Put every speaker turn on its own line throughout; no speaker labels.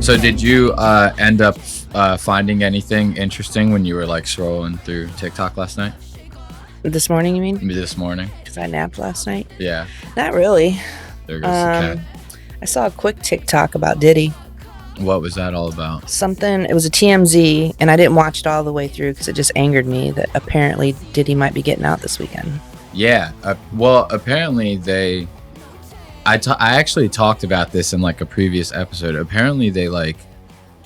So did you end up finding anything interesting when you were like scrolling through TikTok last night?
This morning, you mean?
This morning.
Because I napped last night?
Yeah.
Not really.
There goes the cat.
I saw a quick TikTok about Diddy.
What was that all about?
It was a TMZ, and I didn't watch it all the way through because it just angered me that apparently Diddy might be getting out this weekend.
Yeah. Well, apparently I actually talked about this in like a previous episode. Apparently they like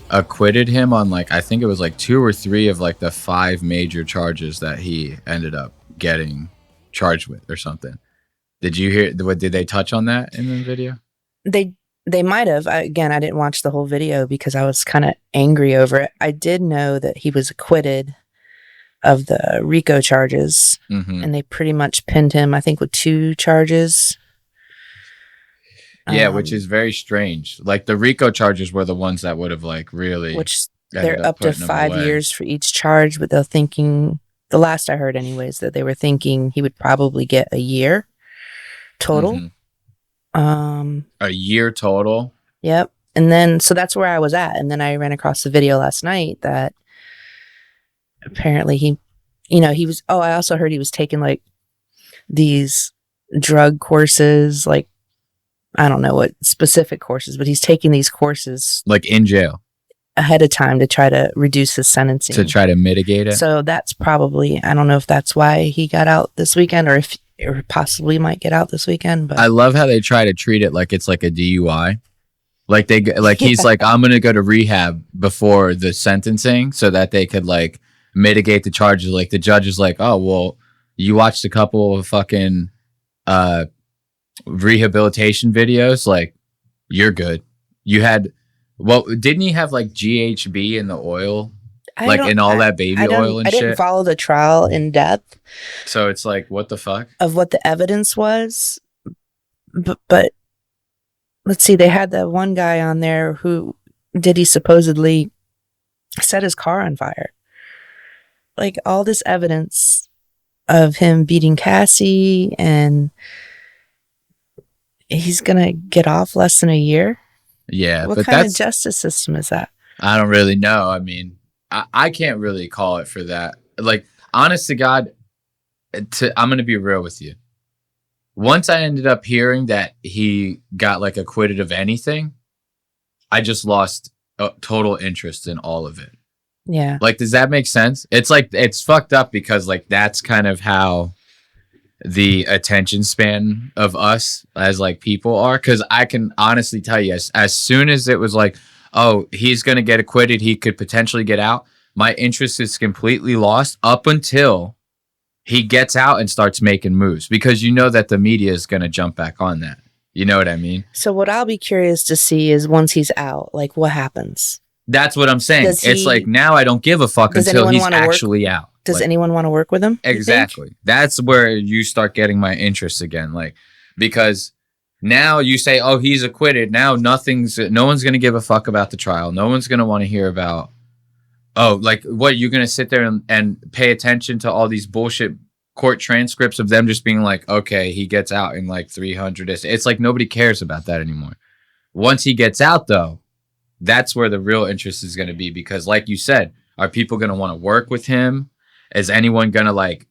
acquitted him on like, I think it was like 2 or 3 of like the 5 major charges that he ended up getting charged with or something. Did you hear did they touch on that in the video?
They might have. Again, I didn't watch the whole video because I was kind of angry over it. I did know that he was acquitted of the RICO charges, and they pretty much pinned him, I think, with 2 charges.
Yeah, which is very strange. Like the RICO charges were the ones that would have like really,
which they're up to 5 years for each charge, but they're thinking, the last I heard anyways, that they were thinking he would probably get a year total.
A year total.
Yep. And then, so that's where I was at. And then I ran across the video last night that apparently he was, I also heard he was taking like these drug courses, like, I don't know what specific courses, but he's taking these courses
like in jail
ahead of time to try to reduce his sentencing,
to try to mitigate it.
So that's probably, I don't know if that's why he got out this weekend or possibly might get out this weekend. But
I love how they try to treat it like it's like a DUI. Like he's like, I'm going to go to rehab before the sentencing so that they could like mitigate the charges. Like the judge is like, oh, well, you watched a couple of fucking, rehabilitation videos, like you're good. You had, well, didn't he have like GHB in the oil, like in all that baby oil and shit?
I didn't follow the trial in depth,
so it's like, what the fuck
of what the evidence was, but let's see, they had that one guy on there who Diddy supposedly set his car on fire. Like all this evidence of him beating Cassie, and he's gonna get off less than a year.
Yeah,
what kind of justice system is that?
I don't really know. I mean, I can't really call it for that. Like, honest to God, I'm gonna be real with you. Once I ended up hearing that he got like acquitted of anything, I just lost total interest in all of it.
Yeah.
Like, does that make sense? It's like, it's fucked up because like that's kind of how the attention span of us as like people are, because I can honestly tell you, as soon as it was like, oh, he's gonna get acquitted, he could potentially get out, my interest is completely lost up until he gets out and starts making moves, because you know that the media is gonna jump back on that. You know what I mean?
So what I'll be curious to see is once he's out, like what happens.
That's what I'm saying. It's like, now I don't give a fuck until he's actually out.
Does anyone want to work with him?
Exactly. That's where you start getting my interest again. Like, because now you say, oh, he's acquitted. Now no one's going to give a fuck about the trial. No one's going to want to hear about, oh, like what, you're going to sit there and pay attention to all these bullshit court transcripts of them just being like, okay, he gets out in like 300. It's like nobody cares about that anymore. Once he gets out though, that's where the real interest is going to be, because like you said, are people going to want to work with him? Is anyone going to like,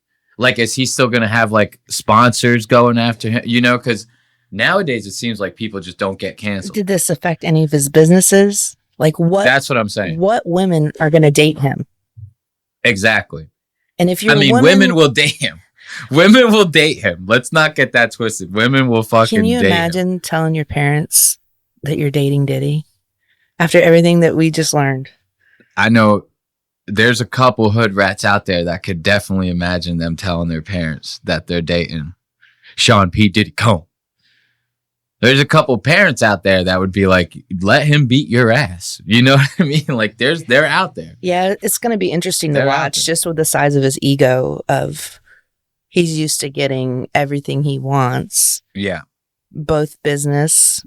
is he still going to have like sponsors going after him? You know, because nowadays it seems like people just don't get canceled.
Did this affect any of his businesses? Like what?
That's what I'm saying.
What women are going to date him?
Exactly.
And if you're
women will date him. Women will date him. Let's not get that twisted. Women will fucking date him.
Can you imagine telling your parents that you're dating Diddy after everything that we just learned?
I know there's a couple hood rats out there that could definitely imagine them telling their parents that they're dating Sean P. Diddy Combs. There's a couple parents out there that would be like, let him beat your ass. You know what I mean? Like they're out there.
Yeah, it's going to be interesting to watch, just with the size of his ego of he's used to getting everything he wants.
Yeah.
Both business,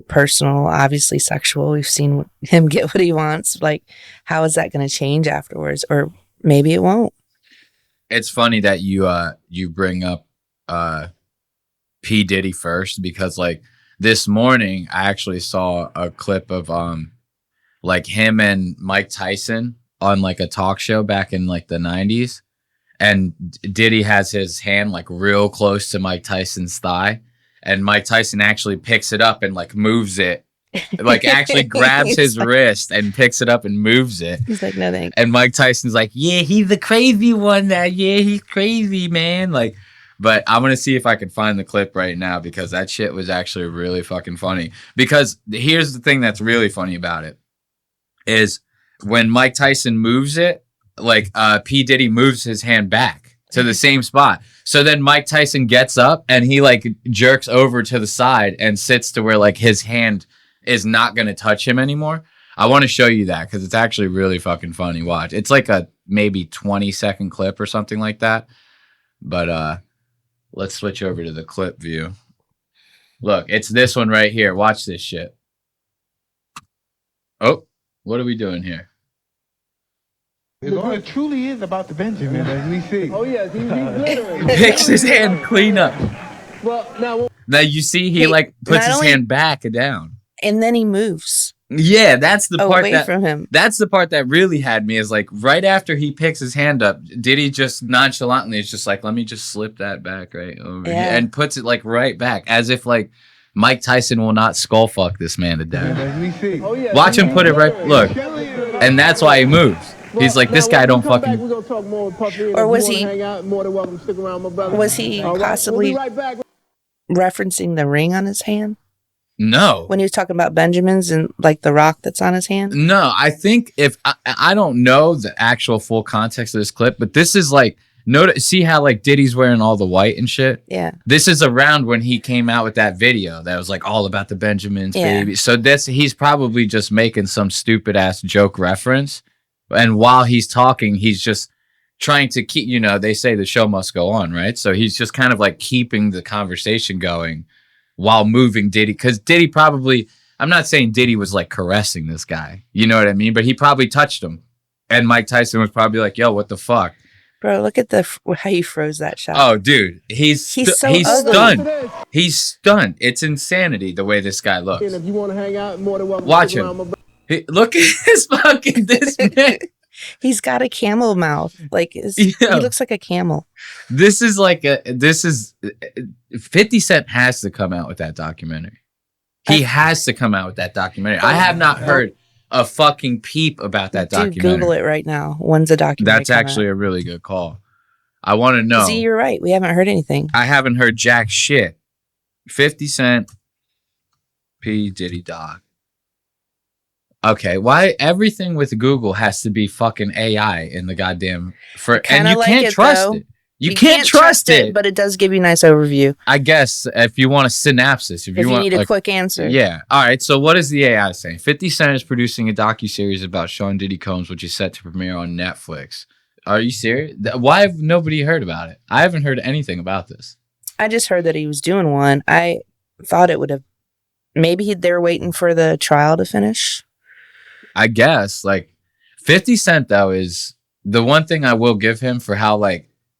personal, obviously sexual. We've seen him get what he wants. Like, how is that going to change afterwards? Or maybe it won't.
It's funny that you bring up P. Diddy first, because like this morning I actually saw a clip of like him and Mike Tyson on like a talk show back in like the 90s. And Diddy has his hand like real close to Mike Tyson's thigh. And Mike Tyson actually picks it up and like moves it. Like actually grabs his wrist and picks it up and moves it.
He's like, no thanks.
And Mike Tyson's like, yeah, he's the crazy one. He's crazy, man. Like, but I'm going to see if I can find the clip right now because that shit was actually really fucking funny. Because here's the thing that's really funny about it is when Mike Tyson moves it, like P. Diddy moves his hand back to the same spot. So then Mike Tyson gets up and he like jerks over to the side and sits to where like his hand is not going to touch him anymore. I want to show you that because it's actually really fucking funny. Watch. It's like a maybe 20-second clip or something like that. But let's switch over to the clip view. Look, it's this one right here. Watch this shit. Oh, what are we doing here?
It truly is about the Benjamin, as we see.
Oh, yes, he's glittering.
Picks his hand clean up.
Well,
now you see he like puts his hand back and down.
And then he moves.
Yeah, that's the part
away from him.
That's the part that really had me is like right after he picks his hand up, Diddy just nonchalantly is just like, let me just slip that back right over here and puts it like right back as if like Mike Tyson will not skull fuck this man to death.
As we see.
oh, yeah,
Watch him put it right. Look, and that's why he moves. He's like, this guy don't fucking.
We're gonna talk more with Puffy.
Or was he?
Hang out, more than welcome to stick around, my brother.
Was he possibly
we'll be right back.
referencing the ring on his hand
No.
when he was talking about Benjamins and like the rock that's on his hand?
No, I think if I don't know the actual full context of this clip, but this is like see how like Diddy's wearing all the white and shit.
Yeah.
This is around when he came out with that video that was like all about the Benjamins, baby. So he's probably just making some stupid ass joke reference, and while he's talking, he's just trying to keep. You know, they say the show must go on, right? So he's just kind of like keeping the conversation going while moving Diddy, because Diddy probably, I'm not saying Diddy was like caressing this guy, you know what I mean? But he probably touched him. And Mike Tyson was probably like, yo, what the fuck?
Bro, look at how you froze that shot.
Oh, dude, he's
so
stunned. He's stunned. It's insanity the way this guy looks.
And if you want to hang out, more than welcome.
Watch him. Look at his fucking, this man.
He's got a camel mouth. Like he looks like a camel.
This is 50 Cent has to come out with that documentary. He has to come out with that documentary. I have not heard a fucking peep about that documentary.
Google it right now. When's the documentary?
That's actually a really good call. I want to know.
See, you're right. We haven't heard anything.
I haven't heard jack shit. 50 Cent, P. Diddy dog. Okay, why everything with Google has to be fucking AI in the goddamn and you
like
can't trust it. You can't trust it,
but it does give you a nice overview.
I guess if you want a synopsis,
if you need a quick answer.
Yeah. All right. So what is the AI saying? 50 Cent is producing a docuseries about Sean Diddy Combs, which is set to premiere on Netflix. Are you serious? Why have nobody heard about it? I haven't heard anything about this.
I just heard that he was doing one. I thought it would have. Maybe they were waiting for the trial to finish.
I guess 50 Cent though is the one thing I will give him for how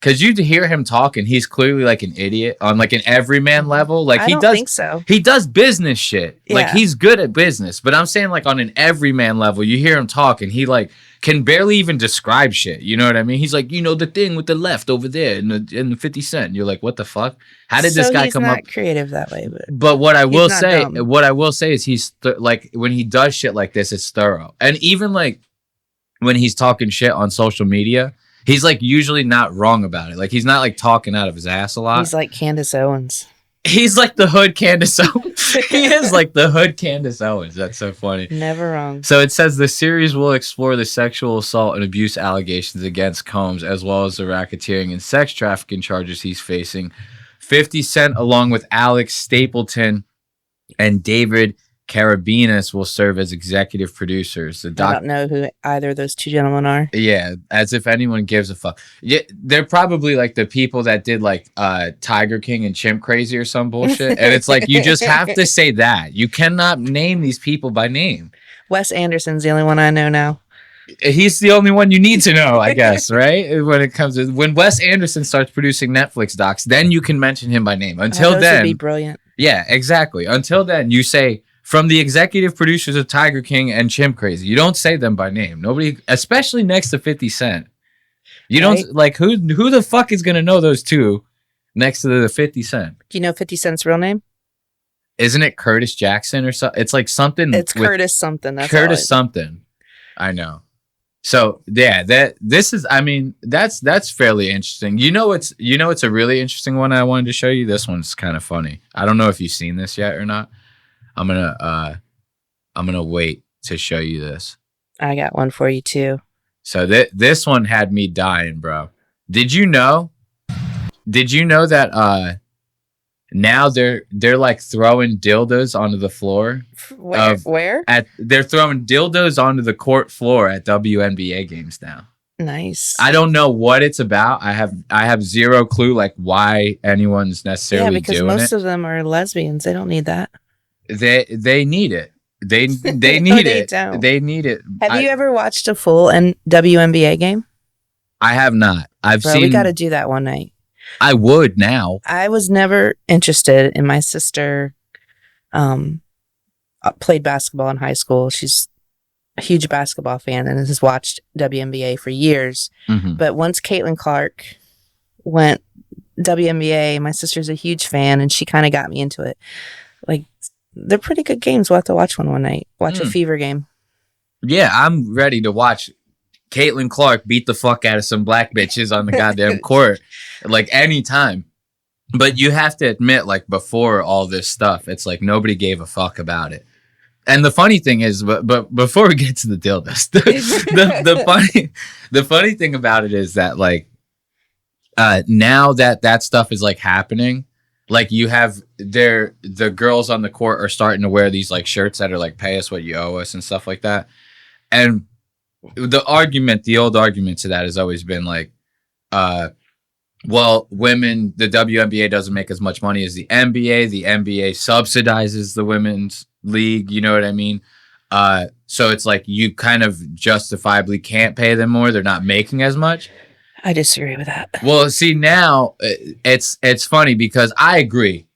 because you hear him talking, he's clearly like an idiot on like an everyman level. Like
I don't think so.
He does business shit.
Yeah.
Like he's good at business, but I'm saying like on an everyman level, you hear him talk and he like can barely even describe shit. You know what I mean? He's like, the thing with the left over there in the 50 Cent. And you're like, what the fuck? How did this guy come up?
He's not creative that way,
but what I will say,
dumb.
Is he's like when he does shit like this, it's thorough. And even like when he's talking shit on social media, he's like usually not wrong about it. Like he's not like talking out of his ass a lot.
He's like Candace Owens.
He's like the hood Candace Owens. He is like the hood Candace Owens. That's so funny.
Never wrong.
So it says the series will explore the sexual assault and abuse allegations against Combs, as well as the racketeering and sex trafficking charges he's facing. 50 Cent, along with Alex Stapleton and David Carabinas, will serve as executive producers.
I don't know who either of those two gentlemen are.
Yeah, as if anyone gives a fuck. Yeah, they're probably like the people that did like Tiger King and Chimp Crazy or some bullshit. And it's like you just have to say that. You cannot name these people by name.
Wes Anderson's the only one I know now.
He's the only one you need to know, I guess, right? When Wes Anderson starts producing Netflix docs, then you can mention him by name. Until
those
then,
would be brilliant.
Yeah, exactly. Until then, you say from the executive producers of Tiger King and Chimp Crazy. You don't say them by name. Nobody, especially next to 50 Cent. You
Right.
don't like who the fuck is gonna know those two next to the 50 Cent?
Do you know 50 Cent's real name?
Isn't it Curtis Jackson or something? It's like something.
It's
with
Curtis something. That's all
Curtis something. I know. So yeah, this is. I mean, that's fairly interesting. You know, it's a really interesting one. I wanted to show you. This one's kind of funny. I don't know if you've seen this yet or not. I'm gonna wait to show you this.
I got one for you too.
So this one had me dying, bro. Did you know that now they're like throwing dildos onto the floor?
Where?
They're throwing dildos onto the court floor at WNBA games now.
Nice.
I don't know what it's about. I have zero clue like why anyone's necessarily
because
doing
most
it.
of them are lesbians. They don't need that.
They need it. They need
They
it.
don't.
They need it.
Have you ever watched a full WNBA game?
I have not. I've
Bro,
seen.
we got to do that one night.
I would now.
I was never interested in my sister. Played basketball in high school. She's a huge basketball fan and has watched WNBA for years.
Mhm.
But once Caitlin Clark went WNBA, my sister's a huge fan and she kind of got me into it. Like, they're pretty good games. We'll have to watch one night. Watch a Fever game.
Yeah, I'm ready to watch Caitlin Clark beat the fuck out of some black bitches on the goddamn court, like anytime. But you have to admit, like before all this stuff, it's like nobody gave a fuck about it. And the funny thing is, but before we get to the dildos, the funny thing about it is that like now that stuff is like happening, like you have the girls on the court are starting to wear these like shirts that are like pay us what you owe us and stuff like that. And the old argument to that has always been like, well, women, the WNBA doesn't make as much money as the NBA. The NBA subsidizes the women's league. You know what I mean? So it's like you kind of justifiably can't pay them more. They're not making as much.
I disagree with that.
Well, see, now it's funny because I agree.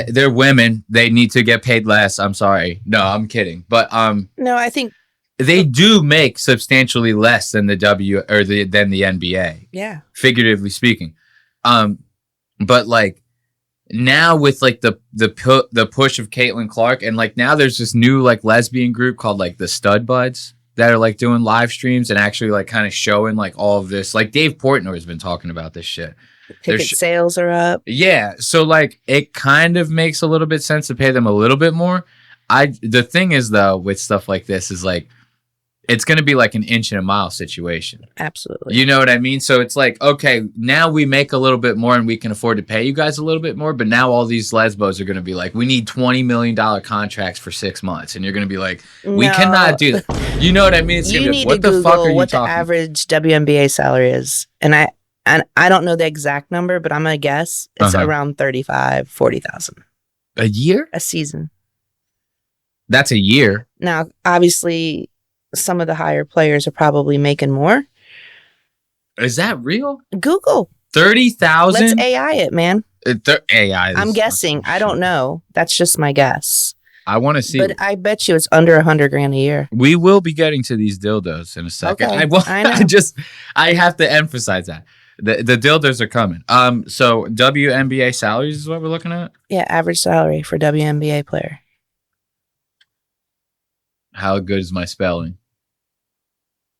They're women. They need to get paid less. I'm sorry. No, I'm kidding. But
no, I think
they do make substantially less than the than the NBA.
Yeah.
Figuratively speaking. But like now with like the push of Caitlin Clark and like now there's this new like lesbian group called like the Stud Buds that are like doing live streams and actually like kind of showing like all of this. Like Dave Portnoy has been talking about this shit.
Ticket sales are up.
Yeah. So like it kind of makes a little bit sense to pay them a little bit more. The thing is though, with stuff like this is like, it's going to be like an inch and a mile situation.
Absolutely.
You know what I mean? So it's like, okay, now we make a little bit more and we can afford to pay you guys a little bit more. But now all these lesbos are going to be like, we need $20 million contracts for 6 months. And you're going to be like, we cannot do that. You know what I mean? It's
you
gonna be
need
like,
to
what the fuck are
Google
you
what the
talking about?
average WNBA salary is. And I don't know the exact number, but I'm going to guess it's around 35, 40,000.
A year?
A season.
That's a year.
Now, obviously, some of the higher players are probably making more.
Is that real?
Google.
30,000?
Let's AI it, man.
AI.
I'm guessing. I don't know. That's just my guess.
I want to see.
But I bet you it's under $100,000 a year.
We will be getting to these dildos in a second.
Okay,
I
know.
I have to emphasize that. The dildos are coming. So WNBA salaries is what we're looking at?
Yeah, average salary for WNBA player.
How good is my spelling?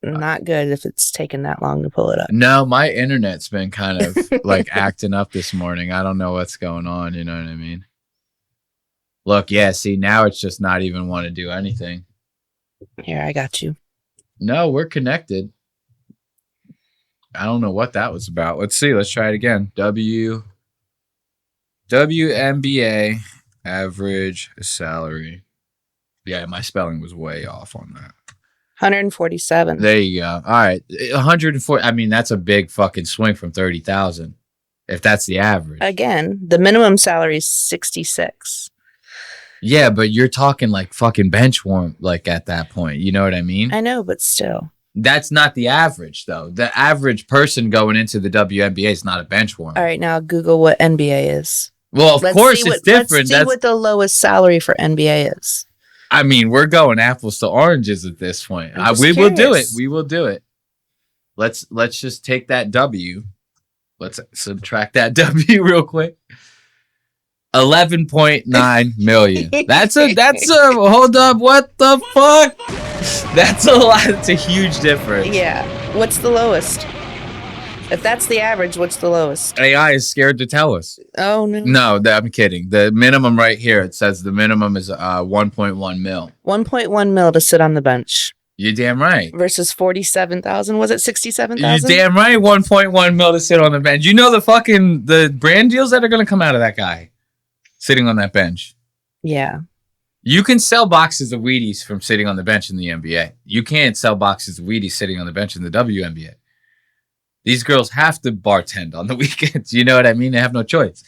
Not good if it's taken that long to pull it up.
No, my internet's been kind of like acting up this morning. I don't know what's going on. You know what I mean? Look, yeah, see, now it's just not even want to do anything.
Here, I got you.
No, we're connected. I don't know what that was about. Let's see. Let's try it again. WNBA average salary. Yeah, my spelling was way off on that.
147.
There you go. All right. 140. I mean, that's a big fucking swing from 30,000. If that's the average.
Again, the minimum salary is 66.
Yeah, but you're talking like fucking bench warm like at that point. You know what I mean?
I know, but still.
That's not the average though. The average person going into the WNBA is not a bench warmer.
All right, now Google what NBA is.
Well, of course it's different.
Let's see what the lowest salary for NBA is.
I mean, we're going apples to oranges at this point.
I'm just
We will do it.
curious.
We will do it. Let's just take that W. Let's subtract that W real quick. 11.9 million. That's a hold up. What the fuck? That's a lot. It's a huge difference.
Yeah. What's the lowest? If that's the average, what's the lowest?
AI is scared to tell us.
Oh no.
No, I'm kidding. The minimum right here, it says the minimum is 1.1 mil.
1.1 mil to sit on the bench
You're damn right.
versus 47,000. Was it
You're
67,000?
damn right. 1.1 mil to sit on the bench. You know the brand deals that are going to come out of that guy sitting on that bench.
Yeah.
You can sell boxes of Wheaties from sitting on the bench in the NBA. You can't sell boxes of Wheaties sitting on the bench in the WNBA. These girls have to bartend on the weekends. You know what I mean? They have no choice.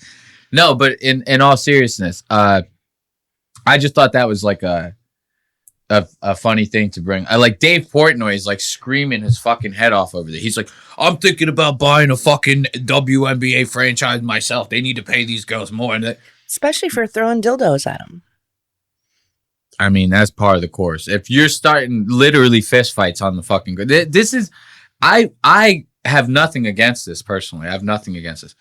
No, but in all seriousness, I just thought that was like a funny thing to bring. I like Dave Portnoy is like screaming his fucking head off over there. He's like, I'm thinking about buying a fucking WNBA franchise myself. They need to pay these girls more. And
Especially for throwing dildos at them.
I mean, that's part of the course. If you're starting literally fist fights on the fucking this is I have nothing against this personally. I have nothing against this.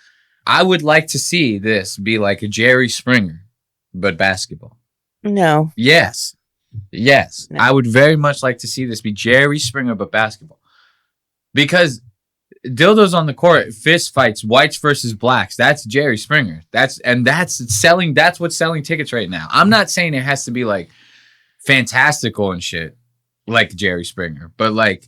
I would like to see this be like a Jerry Springer, but basketball.
No.
Yes.
No.
I would very much like to see this be Jerry Springer, but basketball. Because dildos on the court, fist fights, whites versus blacks. That's Jerry Springer. That's selling. That's what's selling tickets right now. I'm not saying it has to be like fantastical and shit like Jerry Springer, but like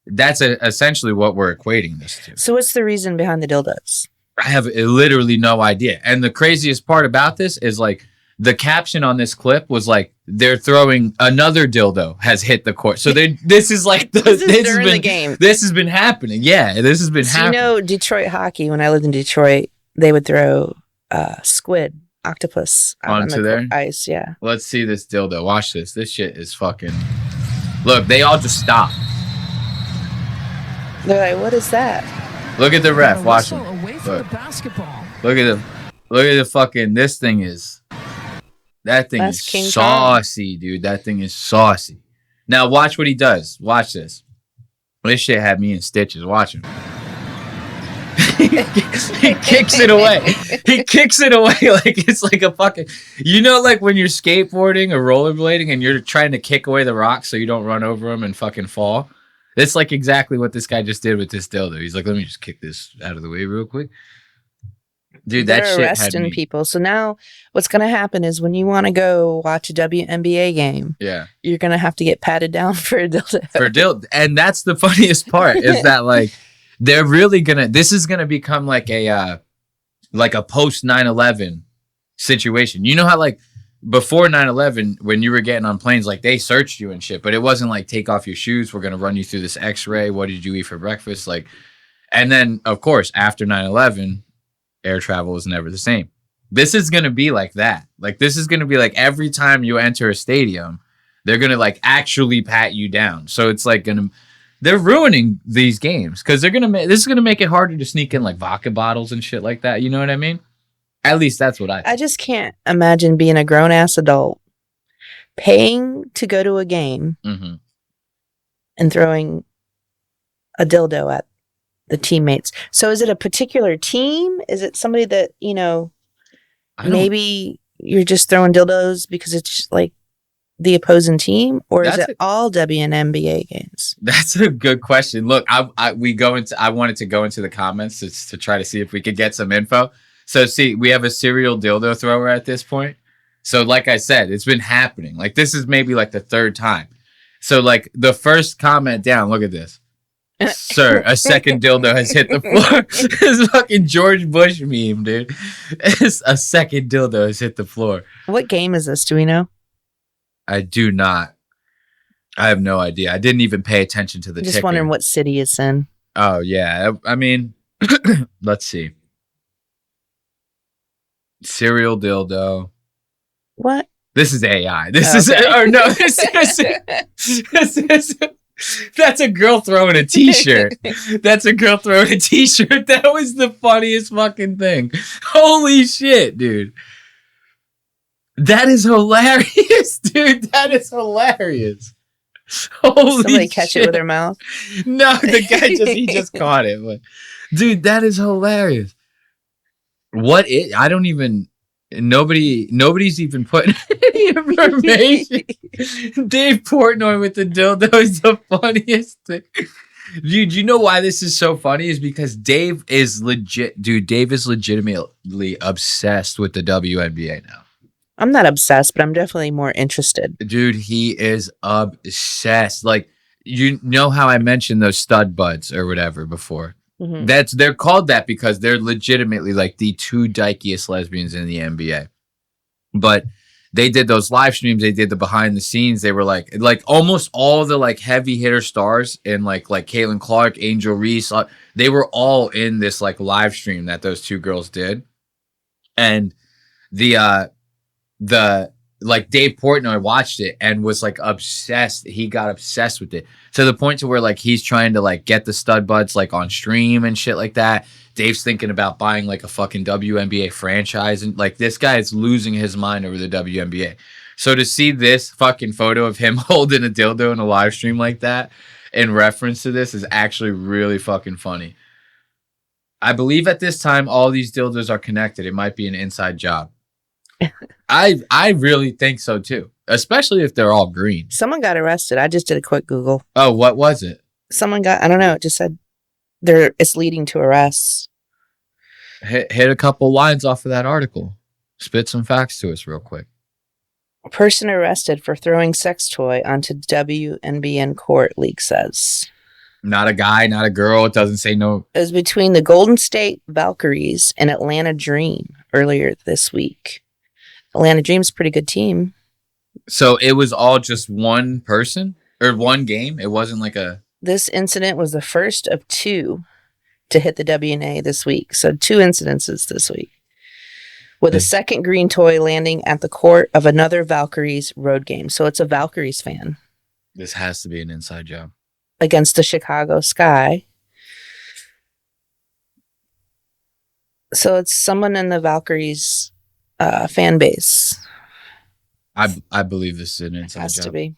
that's essentially what we're equating this to.
So what's the reason behind the dildos?
I have literally no idea. And the craziest part about this is like the caption on this clip was like they're throwing another dildo has hit the court. So this is like
This is during the game.
This has been happening. Yeah, this has been happening.
You know, Detroit hockey, when I lived in Detroit, they would throw squid, octopus out
Onto
on the
there?
ice. Yeah.
Let's see this dildo. Watch this. This shit is fucking. Look, they all just stop.
They're like, what is that?
Look at the ref. Watch him.
Away from
Look.
the basketball.
Look at the. Look at the fucking. This thing is. That thing
That's
is
King
saucy, dude. That thing is saucy. Now watch what he does. Watch this. This shit had me in stitches. Watch him. He kicks it away. He kicks it away like it's like a fucking. You know, like when you're skateboarding or rollerblading and you're trying to kick away the rocks so you don't run over them and fucking fall. It's like exactly what this guy just did with this dildo. He's like, let me just kick this out of the way real quick. Dude, that
They're
shit had
arresting
me.
people. So now what's going to happen is when you want to go watch a WNBA game,
Yeah.
you're going to have to get patted down for a dildo.
For dildo. And that's the funniest part is that like they're really gonna this is gonna become like a post 9/11 situation. You know how like before 9/11 when you were getting on planes, like they searched you and shit, but it wasn't like take off your shoes, we're gonna run you through this x-ray, what did you eat for breakfast, like. And then of course after 9/11 air travel is never the same. This is gonna be like that. Like this is gonna be like every time you enter a stadium they're gonna like actually pat you down. So it's like they're ruining these games because they're gonna this is gonna make it harder to sneak in like vodka bottles and shit like that. You know what I mean? At least that's what I think.
I just can't imagine being a grown ass adult paying to go to a game
Mm-hmm.
and throwing a dildo at the teammates. So is it a particular team? Is it somebody that, you know, maybe you're just throwing dildos because it's just like the opposing team, or is it all WNBA games?
That's a good question. Look, I wanted to go into the comments to try to see if we could get some info. So see, we have a serial dildo thrower at this point. So like I said, it's been happening. Like this is maybe like the third time. So like the first comment down, look at this. Sir, a second dildo has hit the floor. This fucking George Bush meme, dude. A second dildo has hit the floor.
What game is this? Do we know?
I do not. I have no idea. I didn't even pay attention to the
Just
ticker.
wondering what city it's in.
Oh, yeah. I mean, let's see. Serial dildo.
What?
This is AI. That's a girl throwing a t-shirt. That's a girl throwing a t-shirt. That was the funniest fucking thing. Holy shit, dude. That is hilarious. Dude, that is hilarious. Holy
Somebody catch
shit.
it with their mouth.
No, the guy he just caught it. But, dude, that is hilarious. I don't even, nobody's even putting any information. Dave Portnoy with the dildo is the funniest thing. Dude, you know why this is so funny? Is because Dave is legitimately obsessed with the WNBA now.
I'm not obsessed, but I'm definitely more interested.
Dude, he is obsessed. Like, you know how I mentioned those stud buds or whatever before?
Mm-hmm.
They're called that because they're legitimately like the two dykiest lesbians in the NBA. But they did those live streams. They did the behind the scenes. They were like almost all the like heavy hitter stars and like Caitlin Clark, Angel Reese. They were all in this like live stream that those two girls did. And the like Dave Portnoy watched it and was like obsessed. He got obsessed with it to the point to where like he's trying to like get the stud buds like on stream and shit like that. Dave's thinking about buying like a fucking WNBA franchise, and like this guy is losing his mind over the WNBA. So to see this fucking photo of him holding a dildo in a live stream like that in reference to this is actually really fucking funny. I believe at this time all these dildos are connected. It might be an inside job. I really think so too, especially if they're all green.
Someone got arrested. I just did a quick Google.
Oh, what was it?
Someone got, I don't know, it just said it's leading to arrests.
Hit a couple lines off of that article. Spit some facts to us real quick.
Person arrested for throwing sex toy onto WNBA court, leak says.
Not a guy, not a girl. It doesn't say no.
It was between the Golden State Valkyries and Atlanta Dream earlier this week. Atlanta Dream's a pretty good team.
So it was all just one person or one game? It wasn't like a...
This incident was the first of two to hit the WNA this week. So 2 incidences this week. With a second green toy landing at the court of another Valkyries road game. So it's a Valkyries fan.
This has to be an inside job.
Against the Chicago Sky. So it's someone in the Valkyries fan base.
I believe this is an inside job.
Has to be.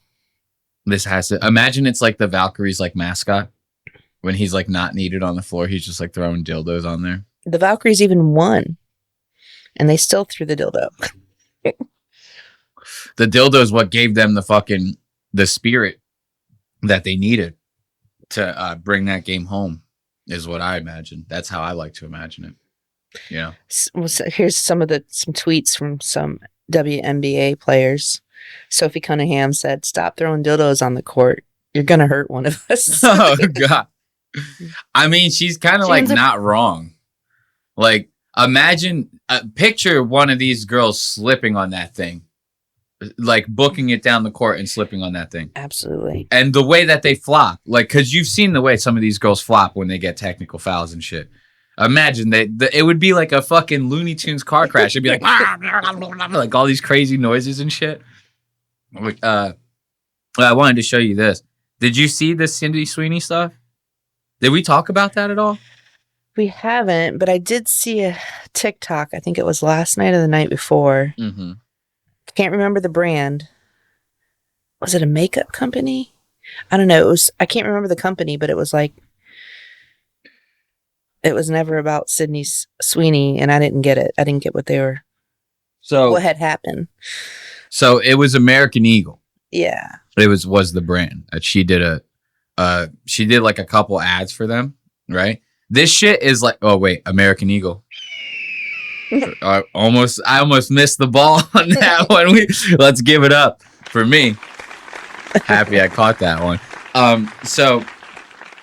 This has to... Imagine it's like the Valkyries like mascot. When he's like not needed on the floor, he's just like throwing dildos on there.
The Valkyries even won. And they still threw the dildo.
The dildo is what gave them the spirit that they needed to bring that game home, is what I imagine. That's how I like to imagine it. You know?
So here's some tweets from some WNBA players. Sophie Cunningham said, "Stop throwing dildos on the court. You're going to hurt one of us."
Oh, God. I mean, she's kind of like not wrong. Like, imagine, picture one of these girls slipping on that thing. Like, booking it down the court and slipping on that thing.
Absolutely.
And the way that they flop. Like, because you've seen the way some of these girls flop when they get technical fouls and shit. Imagine it would be like a fucking Looney Tunes car crash. It'd be like, like all these crazy noises and shit. I wanted to show you this. Did you see the Sydney Sweeney stuff? Did we talk about that at all?
We haven't, but I did see a TikTok. I think it was last night or the night before.
Mm-hmm.
Can't remember the brand. Was it a makeup company? I don't know. I can't remember the company, but it was like, it was never about Sydney Sweeney, and I didn't get it. I didn't get what had happened.
So it was American Eagle.
Yeah.
It was the brand. She did like a couple ads for them, right? This shit is like, oh wait, American Eagle. I almost missed the ball on that one. Let's give it up for me. Happy I caught that one. So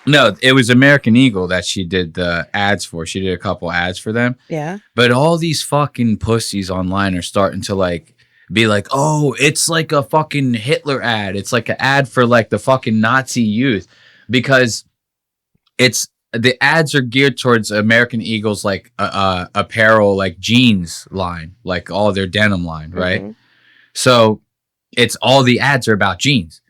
no, it was American Eagle that she did the ads for. She did a couple ads for them.
Yeah.
But all these fucking pussies online are starting to like be like, oh, it's like a fucking Hitler ad. It's like an ad for like the fucking Nazi youth, because the ads are geared towards American Eagle's like apparel, like jeans line, like all their denim line, right? Mm-hmm. So it's all the ads are about jeans.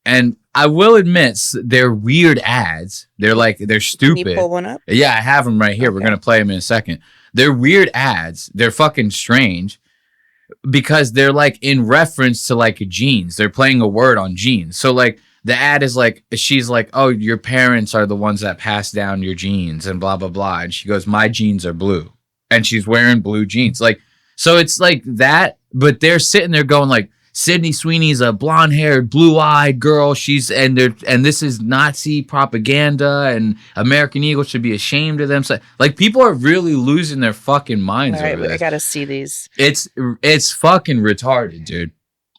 And I will admit, they're weird ads. They're stupid.
Can you pull one up?
Yeah, I have them right here. Okay. We're going to play them in a second. They're weird ads. They're fucking strange. because they're like in reference to like jeans. They're playing a word on jeans. So like the ad is like, she's like, oh, your parents are the ones that pass down your jeans and blah, blah, blah. And she goes, my jeans are blue. And she's wearing blue jeans. Like, so it's like that, but they're sitting there going like, Sydney Sweeney's a blonde-haired, blue-eyed girl. And this is Nazi propaganda, and American Eagle should be ashamed of them. So, like, people are really losing their fucking minds over this.
I gotta see these.
It's fucking retarded, dude.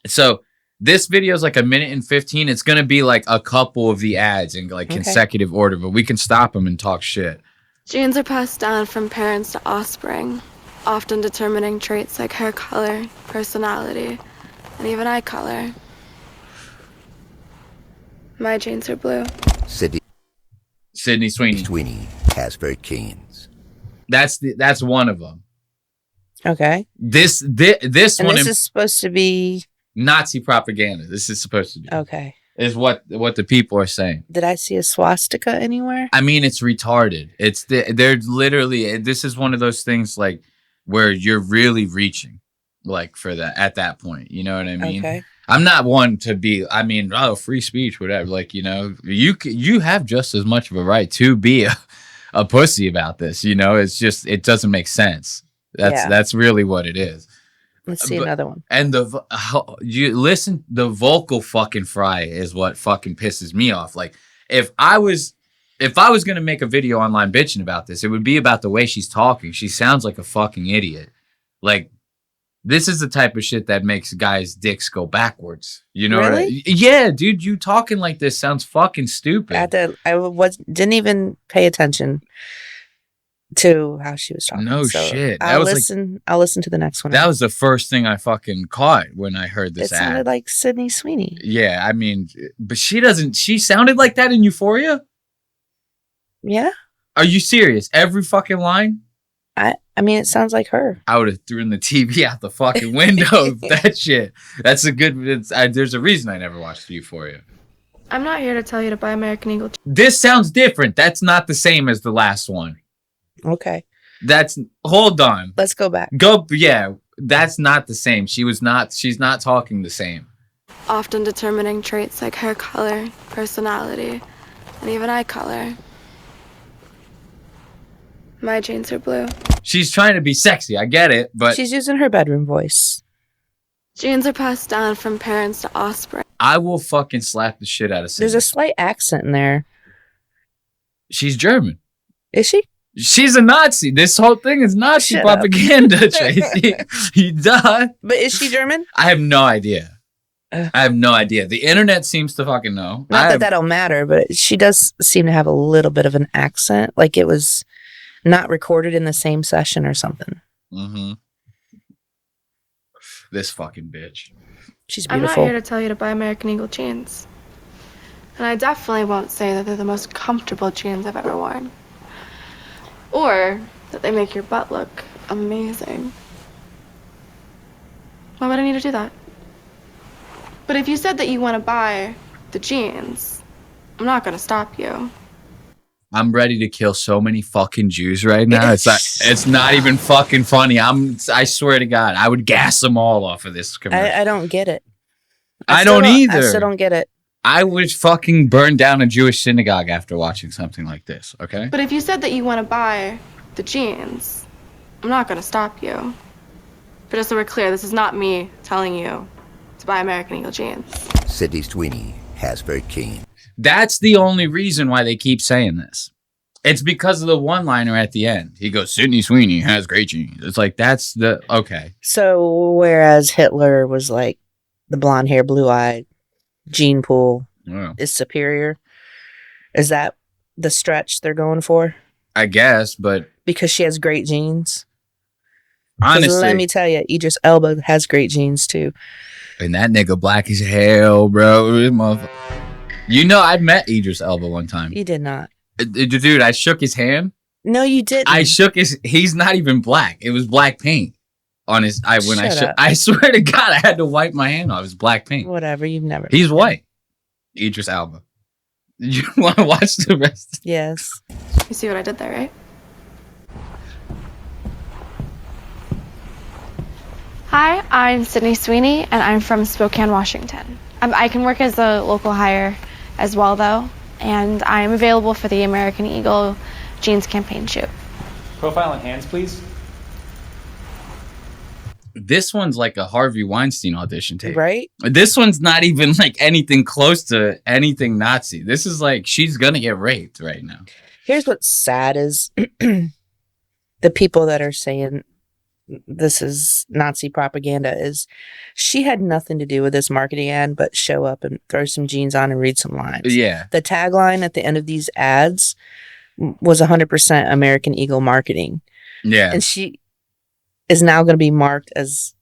So this video is like 1:15. It's gonna be like a couple of the ads in like consecutive order, but we can stop them and talk shit.
Genes are passed down from parents to offspring, often determining traits like hair color, personality, and even eye color. My genes are blue.
Sydney
Sweeney.
Sweeney has very genes.
That's one of them.
Okay.
This
And
one
this is supposed to be
Nazi propaganda. This is supposed to be.
okay.
Is what the people are saying.
Did I see a swastika anywhere?
I mean, it's retarded. They're literally. This is one of those things like where you're really reaching. Like for that at that point, you know what I mean?
Okay.
I'm not one to be, I mean, free speech, whatever. Like, you know, you have just as much of a right to be a pussy about this. You know, it's just, it doesn't make sense. That's really what it is.
Let's see another one.
And the vocal fucking fry is what fucking pisses me off. Like if I was going to make a video online bitching about this, it would be about the way she's talking. She sounds like a fucking idiot. Like, this is the type of shit that makes guys' dicks go backwards. You know
really?
Yeah, dude, you talking like this sounds fucking stupid.
Didn't even pay attention to how she was talking.
No shit.
I'll listen to the next one.
That was the first thing I fucking caught when I heard this
ad. It
ad.
sounded like Sydney Sweeney.
Yeah, I mean, but she sounded like that in Euphoria?
Yeah.
Are you serious? Every fucking line?
I mean, it sounds like her.
I would have thrown the TV out the fucking window of that shit. That's a good... there's a reason I never watched Euphoria.
I'm not here to tell you to buy American Eagle.
This sounds different. That's not the same as the last one.
Okay.
Hold on.
Let's go back.
Yeah, that's not the same. She's not talking the same.
Often determining traits like hair color, personality, and even eye color. My genes are blue.
She's trying to be sexy. I get it, but...
She's using her bedroom voice.
Genes are passed down from parents to offspring.
I will fucking slap the shit out of Sydney.
There's a slight accent in there.
She's German.
Is she?
She's a Nazi. This whole thing is Nazi propaganda, Tracy. Duh.
But is she German?
I have no idea. I have no idea. The internet seems to fucking know.
Not that don't matter, but she does seem to have a little bit of an accent. Like it was... not recorded in the same session or something.
Mm-hmm. This fucking bitch.
She's beautiful.
I'm not here to tell you to buy American Eagle jeans. And I definitely won't say that they're the most comfortable jeans I've ever worn. Or that they make your butt look amazing. Why would I need to do that? But if you said that you want to buy the jeans, I'm not going to stop you.
I'm ready to kill so many fucking Jews right now. It's not even fucking funny. I swear to God, I would gas them all off of this commercial.
I don't get it.
I don't either.
I still don't get it.
I would fucking burn down a Jewish synagogue after watching something like this, okay?
But if you said that you want to buy the jeans, I'm not going to stop you. But just so we're clear, this is not me telling you to buy American Eagle jeans.
Sydney Sweeney has very keen.
That's the only reason why they keep saying this. It's because of the one-liner at the end. He goes, Sydney Sweeney has great genes. It's like, that's the... Okay.
So, whereas Hitler was like the blonde hair, blue-eyed, gene pool is superior, is that the stretch they're going for?
I guess, but...
Because she has great genes?
Honestly...
Let me tell you, Idris Elba has great genes, too.
And that nigga black as hell, bro. You know, I met Idris Elba one time.
You did not.
Dude, I shook his hand.
No, you didn't.
He's not even black. It was black paint on his, I swear to God, I had to wipe my hand off. It was black paint.
Whatever, you've never.
He's white. Idris Elba. You want to watch the rest?
Yes.
You see what I did there, right? Hi, I'm Sydney Sweeney, and I'm from Spokane, Washington. I can work as a local hire as well, though, and I'm available for the American Eagle jeans campaign shoot.
Profile and hands, please.
This one's like a Harvey Weinstein audition tape.
Right?
This one's not even like anything close to anything Nazi. This is like she's gonna get raped right now.
Here's what's sad is the people that are saying this is Nazi propaganda is she had nothing to do with this marketing ad but show up and throw some jeans on and read some lines.
Yeah.
The tagline at the end of these ads was 100% American Eagle marketing.
Yeah.
And she is now going to be marked as,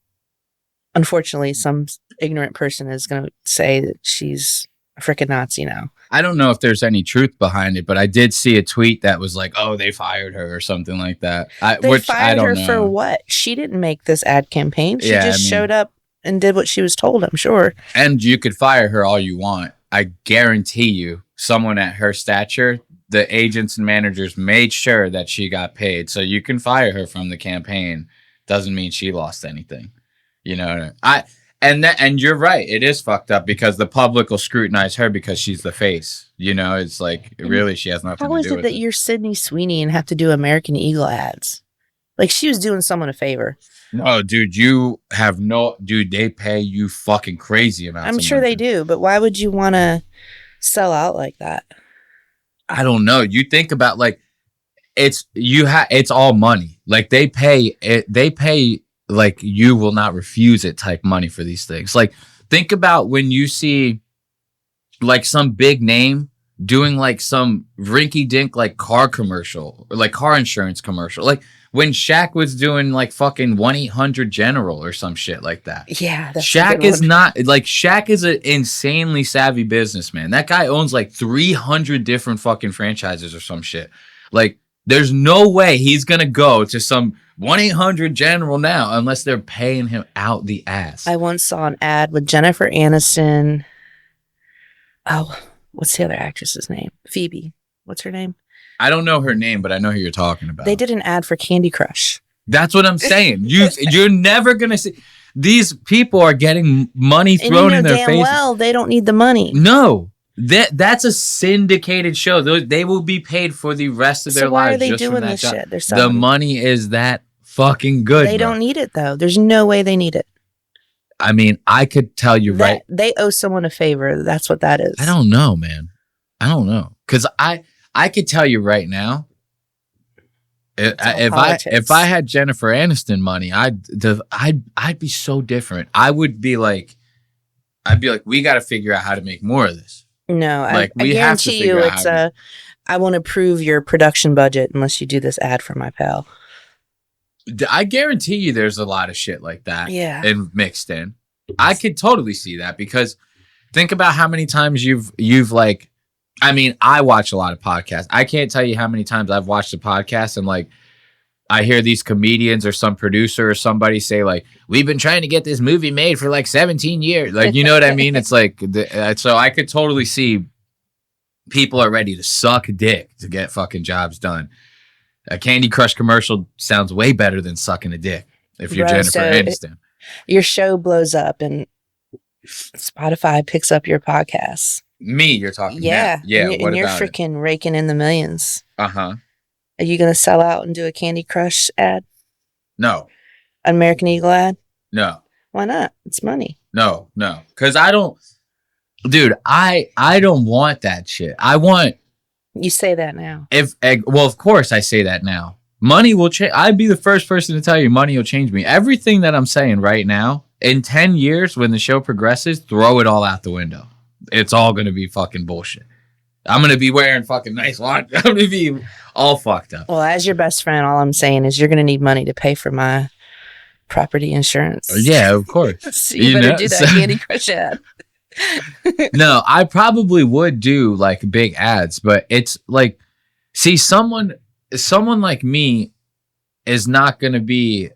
unfortunately, some ignorant person is going to say that she's a freaking Nazi now.
I don't know if there's any truth behind it, but I did see a tweet that was like, "Oh, they fired her" or something like that.
They fired her for what? She didn't make this ad campaign. She just showed up and did what she was told, I'm sure.
And you could fire her all you want. I guarantee you, someone at her stature, the agents and managers made sure that she got paid. So you can fire her from the campaign. Doesn't mean she lost anything. You know, and you're right. It is fucked up because the public will scrutinize her because she's the face. You know, it's like really she has nothing to do with it.
How is it that you're Sydney Sweeney and have to do American Eagle ads? Like she was doing someone a favor.
No, dude, you have no, dude, they pay you fucking crazy amounts.
I'm sure they do, but why would you want to sell out like that?
I don't know. You think about like, it's all money. Like they pay like you will not refuse it type money for these things. Like think about when you see like some big name doing like some rinky dink like car commercial or like car insurance commercial. Like when Shaq was doing like fucking 1-800-GENERAL or some shit like that.
Yeah.
Shaq is not like Shaq is an insanely savvy businessman. That guy owns like 300 different fucking franchises or some shit. Like there's no way he's going to go to some 1-800-GENERAL now unless they're paying him out the ass.
I once saw an ad with Jennifer Aniston. Oh, what's the other actress's name? Phoebe. What's her name?
I don't know her name, but I know who you're talking about.
They did an ad for Candy Crush.
That's what I'm saying. You're never going to see. These people are getting money thrown in their face.
Well, they don't need the money.
No. That's a syndicated show. They will be paid for the rest of their lives.
Why are they
just
doing
from that
this
job.
shit? They're selling.
The money is that fucking good.
They don't need it though. There's no way they need it.
I mean, I could tell you right.
They owe someone a favor. That's what that is.
I don't know, man. I don't know because I could tell you right now. If I had Jennifer Aniston money, I'd be so different. I'd be like, we got to figure out how to make more of this.
No,
like
I guarantee you, it's I won't approve your production budget unless you do this ad for my pal.
I guarantee you, there's a lot of shit like that.
Yeah,
and mixed in. I could totally see that because think about how many times you've like. I mean, I watch a lot of podcasts. I can't tell you how many times I've watched a podcast and like I hear these comedians or some producer or somebody say like, we've been trying to get this movie made for like 17 years. Like, you know what I mean? It's like, so I could totally see people are ready to suck dick to get fucking jobs done. A Candy Crush commercial sounds way better than sucking a dick if you're Jennifer Aniston.
Your show blows up and Spotify picks up your podcasts.
Me, you're talking
yeah.
Now. Yeah,
and you're freaking raking in the millions.
Uh-huh.
Are you going to sell out and do a Candy Crush ad?
No.
An American Eagle ad?
No.
Why not? It's money.
No. Because I don't... Dude, I don't want that shit. I want...
You say that now.
Well, of course I say that now. Money will change. I'd be the first person to tell you money will change me. Everything that I'm saying right now, in 10 years when the show progresses, throw it all out the window. It's all going to be fucking bullshit. I'm going to be wearing fucking nice watch. I'm going to be all fucked up.
Well, as your best friend, all I'm saying is you're going to need money to pay for my property insurance.
Yeah, of course.
So you better do that Candy Crush ad.
No, I probably would do like big ads, but it's like, see, someone like me is not going to be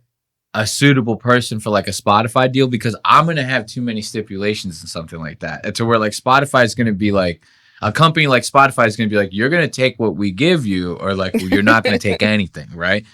a suitable person for like a Spotify deal because I'm going to have too many stipulations and something like that. And to where like Spotify is going to be like, a company like Spotify is going to be like, you're going to take what we give you or like you're not going to take anything, right?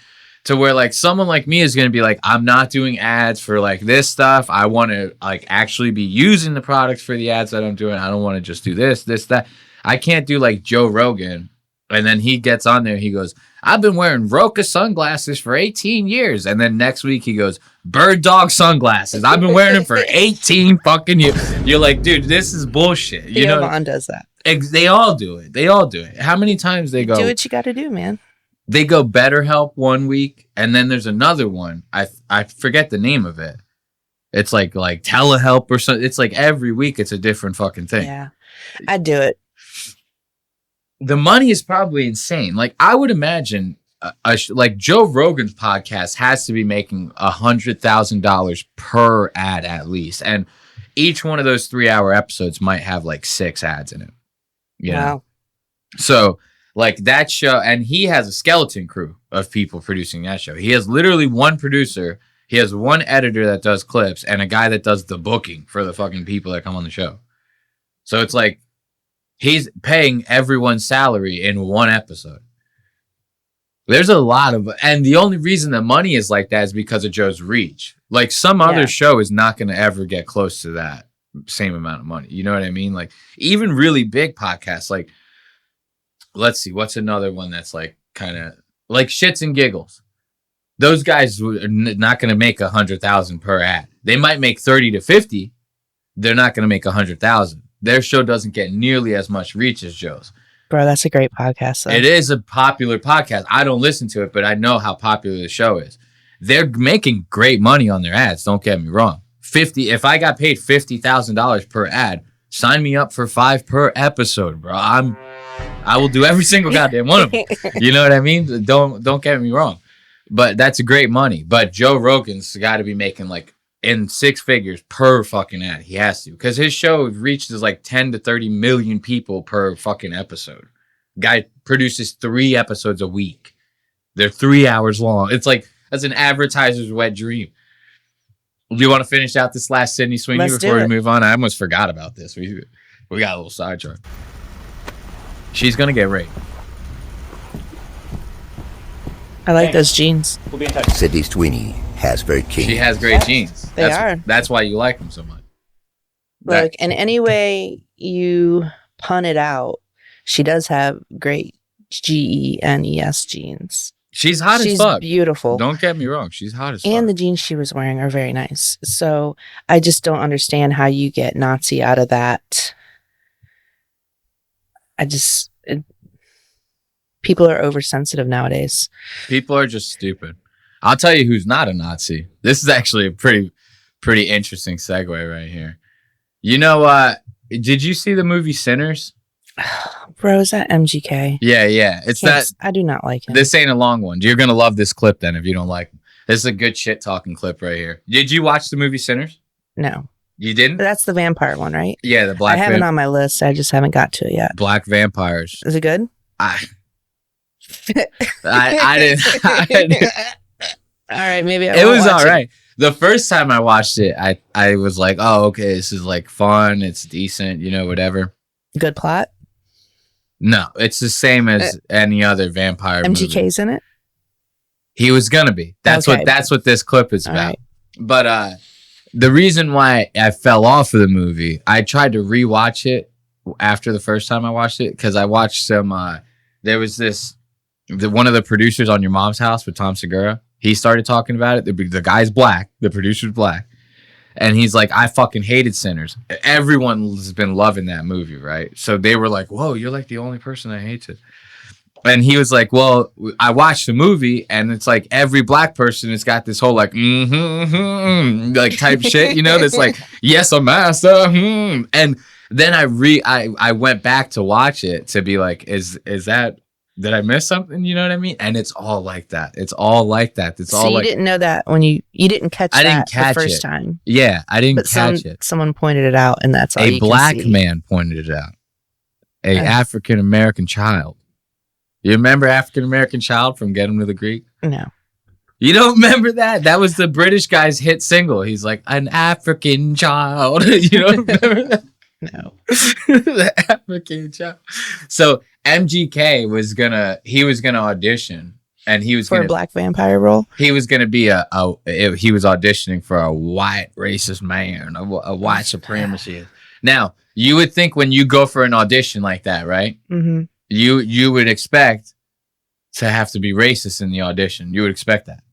to where like someone like me is going to be like, I'm not doing ads for like this stuff. I want to like actually be using the products for the ads that I'm doing. I don't want to just do this, that. I can't do like Joe Rogan. And then he gets on there. He goes, I've been wearing Roka sunglasses for 18 years. And then next week he goes, Bird Dog sunglasses. I've been wearing them for 18 fucking years. You're like, dude, this is bullshit. You know,
Vaughn does that.
They all do it. They all do it. How many times they go?
Do what you got to do, man.
They go BetterHelp one week, and then there's another one. I forget the name of it. It's like telehelp or something. It's like every week it's a different fucking thing.
Yeah, I'd do it.
The money is probably insane. Like I would imagine, like Joe Rogan's podcast has to be making $100,000 per ad at least, and each one of those 3-hour episodes might have like 6 ads in it. You know? So. Like that show, and he has a skeleton crew of people producing that show. He has literally one producer, he has one editor that does clips, and a guy that does the booking for the fucking people that come on the show. So it's like he's paying everyone's salary in one episode. There's a lot of, and the only reason the money is like that is because of Joe's reach. Like some other show is not going to ever get close to that same amount of money. You know what I mean? Like even really big podcasts, like, let's see, what's another one that's like kind of like Shits and Giggles? Those guys are not going to make 100,000 per ad. They might make 30 to 50. They're not going to make 100,000. Their show doesn't get nearly as much reach as Joe's.
Bro, that's a great podcast. Though.
It is a popular podcast. I don't listen to it, but I know how popular the show is. They're making great money on their ads. Don't get me wrong. If I got paid $50,000 per ad, sign me up for 5 per episode, bro. I will do every single goddamn one of them. You know what I mean? Don't get me wrong. But that's a great money. But Joe Rogan's got to be making like in 6 figures per fucking ad. He has to. Because his show reaches like 10 to 30 million people per fucking episode. Guy produces 3 episodes a week. They're 3 hours long. It's like, that's an advertiser's wet dream. Do you want to finish out this last Sydney Sweeney before we move on? I almost forgot about this. We got a little sidetracked. She's going to get raped.
I like those jeans.
We'll be in touch.
Sydney Sweeney has very keen.
She has great jeans.
They are.
That's why you like them so much.
Look, in any way you pun it out, she does have great GENES jeans.
She's hot as fuck.
She's beautiful.
Don't get me wrong. She's hot as fuck.
And the jeans she was wearing are very nice. So I just don't understand how you get Nazi out of that. People are oversensitive nowadays.
People are just stupid. I'll tell you who's not a Nazi. This is actually a pretty interesting segue right here. You know, did you see the movie Sinners?
Bro, is that MGK?
Yeah. It's that.
I do not like him.
This ain't a long one. You're going to love this clip then if you don't like him. This is a good shit talking clip right here. Did you watch the movie Sinners?
No.
You didn't?
That's the vampire one, right?
Yeah, the black.
I have it on my list. I just haven't got to it yet.
Black vampires.
Is it good?
I didn't.
All right, maybe
It was all right. The first time I watched it, I was like, oh, okay, this is like fun. It's decent, you know, whatever.
Good plot?
No, it's the same as any other vampire
MGK's
movie.
in it?
He was gonna be. That's what this clip is about.
Right.
But the reason why I fell off of the movie, I tried to rewatch it after the first time I watched it because I watched some. There was one of the producers on Your Mom's House with Tom Segura. He started talking about it. The guy's black. The producer's black. And he's like, I fucking hated Sinners. Everyone's been loving that movie, right? So they were like, whoa, you're like the only person that hates it. And he was like, well, I watched the movie and it's like every black person has got this whole like, like type shit, you know, that's like, yes, a master. And then I went back to watch it to be like, is that, did I miss something? You know what I mean? And it's all like that. It's all like that. It's all
you
like.
didn't know that when you didn't catch that the first time.
Yeah, I didn't catch it.
Someone pointed it out, and that's all
a black man pointed it out. A African American child. You remember African American Child from Get Him to the Greek?
No.
You don't remember that? That was the British guy's hit single. He's like, an African child. You don't remember that?
No.
The African child. So MGK was gonna audition and he was
for a black vampire role.
He was gonna be he was auditioning for a white racist man, a white supremacist. Now, you would think when you go for an audition like that, right?
Mm-hmm.
You would expect to have to be racist in the audition. You would expect that,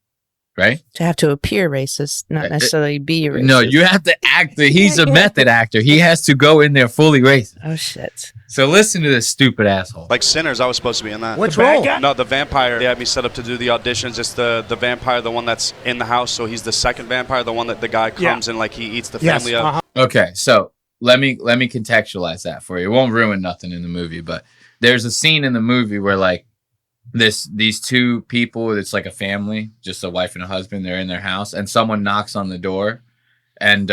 right?
To have to appear racist, not necessarily be racist.
No, you have to act. He's a method actor. He has to go in there fully racist.
Oh shit!
So listen to this stupid asshole.
Like Sinners, I was supposed to be in that.
Which role?
No, the vampire. They had me set up to do the auditions. It's the vampire, the one that's in the house. So he's the second vampire, the one that the guy comes and like he eats the family up.
Okay, so let me contextualize that for you. It won't ruin nothing in the movie, but there's a scene in the movie where like these two people, it's like a family, just a wife and a husband, they're in their house and someone knocks on the door and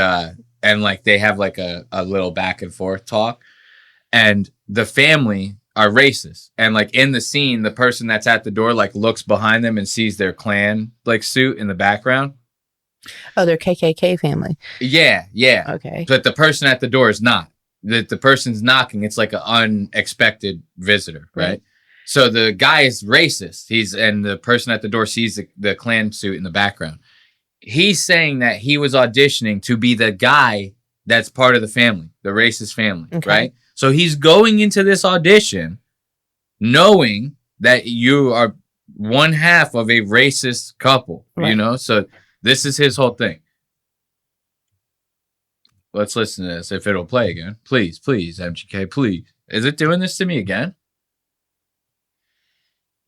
like they have like a little back and forth talk, and the family are racist, and like in the scene the person that's at the door like looks behind them and sees their Klan like suit in the background.
Oh, they're KKK family.
Yeah.
Okay.
But the person at the door is not. The person's knocking. It's like an unexpected visitor, right? So the guy is racist. And the person at the door sees the Klan suit in the background. He's saying that he was auditioning to be the guy that's part of the family, the racist family, right? So he's going into this audition knowing that you are one half of a racist couple, you know? So this is his whole thing. Let's listen to this. If it'll play again. Please, MGK, please. Is it doing this to me again?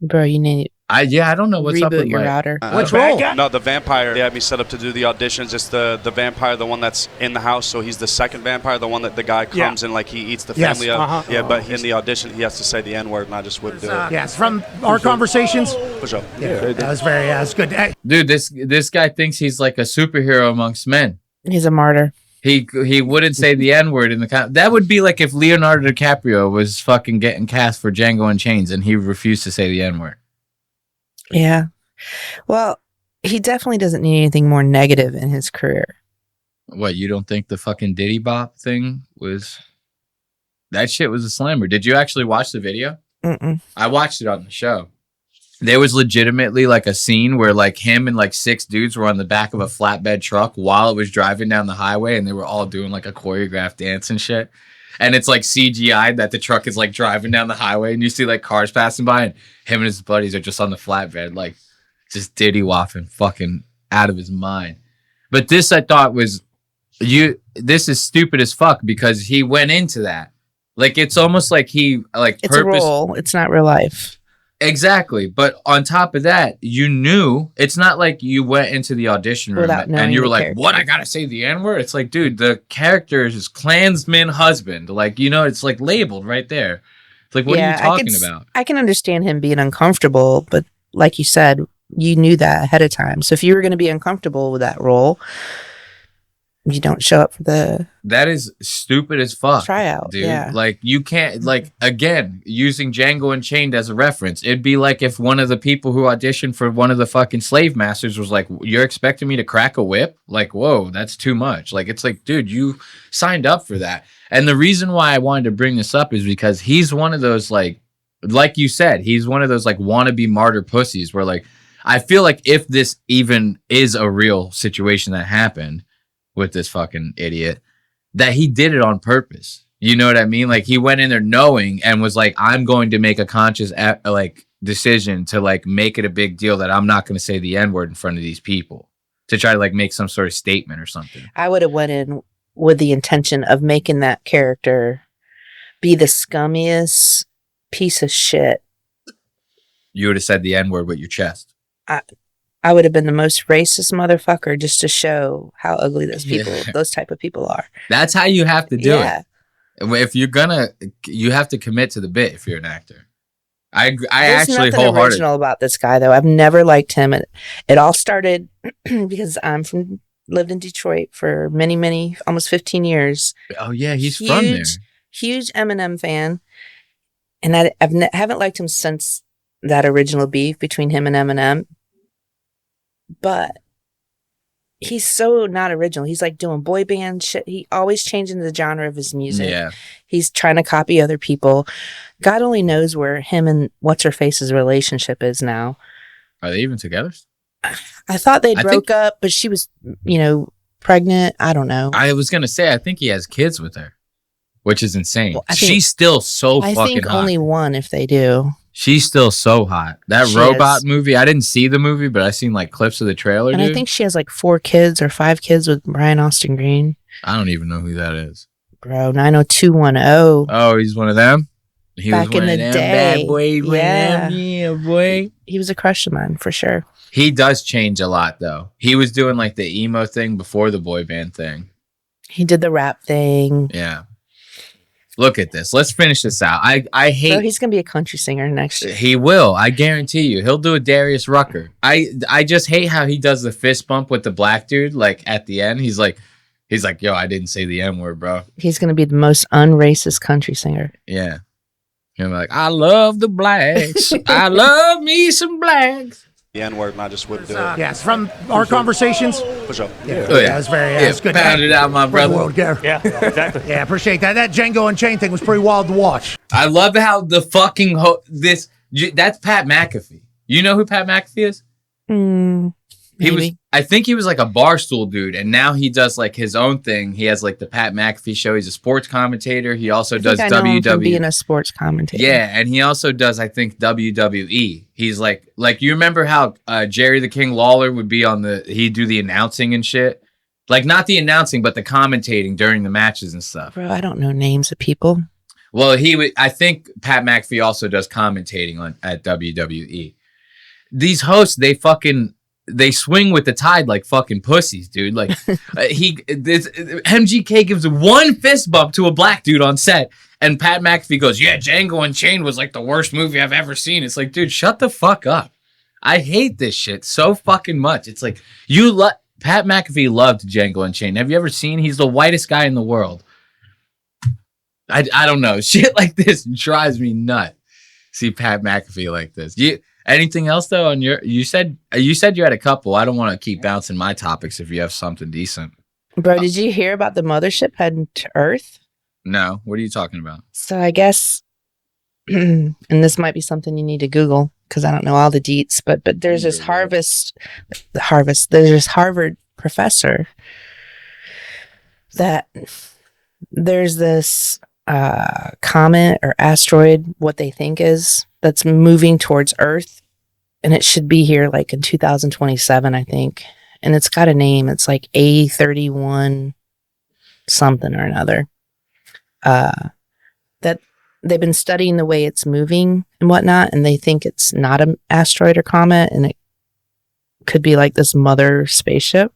Bro, you need
I don't know what's up with
your router.
Which role?
No, the vampire. They had me set up to do the auditions. It's the vampire, the one that's in the house. So he's the second vampire, the one that the guy comes and like he eats the family up. Yeah, but in the audition he has to say the N-word, and I just wouldn't do it.
Yes, from our conversations.
For sure.
Yeah, that was good. Hey.
Dude, this guy thinks he's like a superhero amongst men.
He's a martyr.
He wouldn't say the N-word in the that would be like if Leonardo DiCaprio was fucking getting cast for Django Unchained and he refused to say the N-word.
Yeah. Well, he definitely doesn't need anything more negative in his career.
What, you don't think the fucking Diddy Bop thing was... That shit was a slammer. Did you actually watch the video?
Mm-mm.
I watched it on the show. There was legitimately like a scene where like him and like 6 dudes were on the back of a flatbed truck while it was driving down the highway, and they were all doing like a choreographed dance and shit. And it's like CGI that the truck is like driving down the highway and you see like cars passing by, and him and his buddies are just on the flatbed, like just diddy waffing fucking out of his mind. But this I thought was this is stupid as fuck because he went into that. Like it's almost like he like
it's a role. It's not real life.
Exactly. But on top of that, you knew it's not like you went into the audition room and you were like, what? I gotta say the N-word? It's like, dude, the character is his Klansman husband. Like, you know, it's like labeled right there. It's like, what are you talking about?
I can understand him being uncomfortable, but like you said, you knew that ahead of time. So if you were going to be uncomfortable with that role, you don't show up for the...
That is stupid as fuck.
Tryout,
dude.
yeah.
Like, you can't, like, again, using Django Unchained as a reference, it'd be like if one of the people who auditioned for one of the fucking slave masters was like, you're expecting me to crack a whip? Like, whoa, that's too much. Like, it's like, dude, you signed up for that. And the reason why I wanted to bring this up is because he's one of those, like you said, he's one of those, like, wannabe martyr pussies where, like, I feel like if this even is a real situation that happened with this fucking idiot, that he did it on purpose. You know what I mean? Like, he went in there knowing and was like, I'm going to make a conscious decision to like make it a big deal that I'm not going to say the N-word in front of these people, to try to like make some sort of statement or something.
I would have went in with the intention of making that character be the scummiest piece of shit.
You would have said the N-word with your chest.
I would have been the most racist motherfucker just to show how ugly those people, those type of people are.
That's how you have to do it. If you're gonna, you have to commit to the bit if you're an actor. I actually
There's nothing original about this guy though. I've never liked him. It all started because lived in Detroit for many, almost 15 years.
Oh yeah, he's from there.
Huge Eminem fan, and I haven't liked him since that original beef between him and Eminem. But he's so not original. He's like doing boy band shit. He always changing the genre of his music.
Yeah.
He's trying to copy other people. God only knows where him and What's-Her-Face's relationship is now.
Are they even together?
I thought they broke up, but she was, pregnant. I don't know.
I was gonna say I think he has kids with her, which is insane.
Well,
She's still so fucking hot.
I think only one if they do.
She's still so hot. That
She
robot
is.
movie, I didn't see the movie, but I seen like clips of the trailer.
And
dude.
I think she has like 4 kids or 5 kids with Brian Austin Green.
I don't even know who that is.
Bro, 90210.
Oh, he's one of them. He
Back
was one
in
of
the
them
day.
bad boy.
Yeah.
Yeah, boy.
He was a crush of mine for sure.
He does change a lot though. He was doing like the emo thing before the boy band thing.
He did the rap thing.
Yeah. Look at this. Let's finish this out. I hate.
So he's gonna be a country singer next year.
He will. I guarantee you. He'll do a Darius Rucker. I just hate how he does the fist bump with the black dude. Like at the end, he's like, yo, I didn't say the N word, bro.
He's gonna be the most unracist country singer.
Yeah. And like, I love the blacks. I love me some blacks.
The N-word, and I just wouldn't do it.
Yes, from our conversations.
For sure.
Yeah,
Oh, yeah.
that was very
Yeah,
good.
pound it out, my brother.
World Gear.
Yeah, exactly.
Yeah, appreciate that. That Django Unchained thing was pretty wild to watch.
I love how the fucking that's Pat McAfee. You know who Pat McAfee is? I think he was like a Barstool dude, and now he does like his own thing. He has like the Pat McAfee show. He's a sports commentator. He also does
I know him from
WWE.
being a sports commentator.
Yeah, and he also does, I think, WWE. He's like you remember how Jerry the King Lawler would be on he'd do the announcing and shit? Like not the announcing, but the commentating during the matches and stuff.
Bro, I don't know names of people.
Well, I think Pat McAfee also does commentating at WWE. These hosts, they swing with the tide like fucking pussies, dude. Like MGK gives one fist bump to a black dude on set, and Pat McAfee goes, "Yeah, Django Unchained was like the worst movie I've ever seen." It's like, dude, shut the fuck up. I hate this shit so fucking much. It's like Pat McAfee loved Django Unchained. Have you ever seen? He's the whitest guy in the world. I don't know. Shit like this drives me nuts. See Pat McAfee like this. Anything else though on you said you had a couple. I don't want to keep bouncing my topics if you have something decent.
Bro, did you hear about the mothership heading to Earth?
No. What are you talking about?
So I guess, and this might be something you need to Google because I don't know all the deets, but there's this there's this Harvard professor that there's this comet or asteroid, what they think is, that's moving towards Earth, and it should be here like in 2027, I think. And it's got a name. It's like A31 something or another. That they've been studying the way it's moving and whatnot, and they think it's not an asteroid or comet, and it could be like this mother spaceship.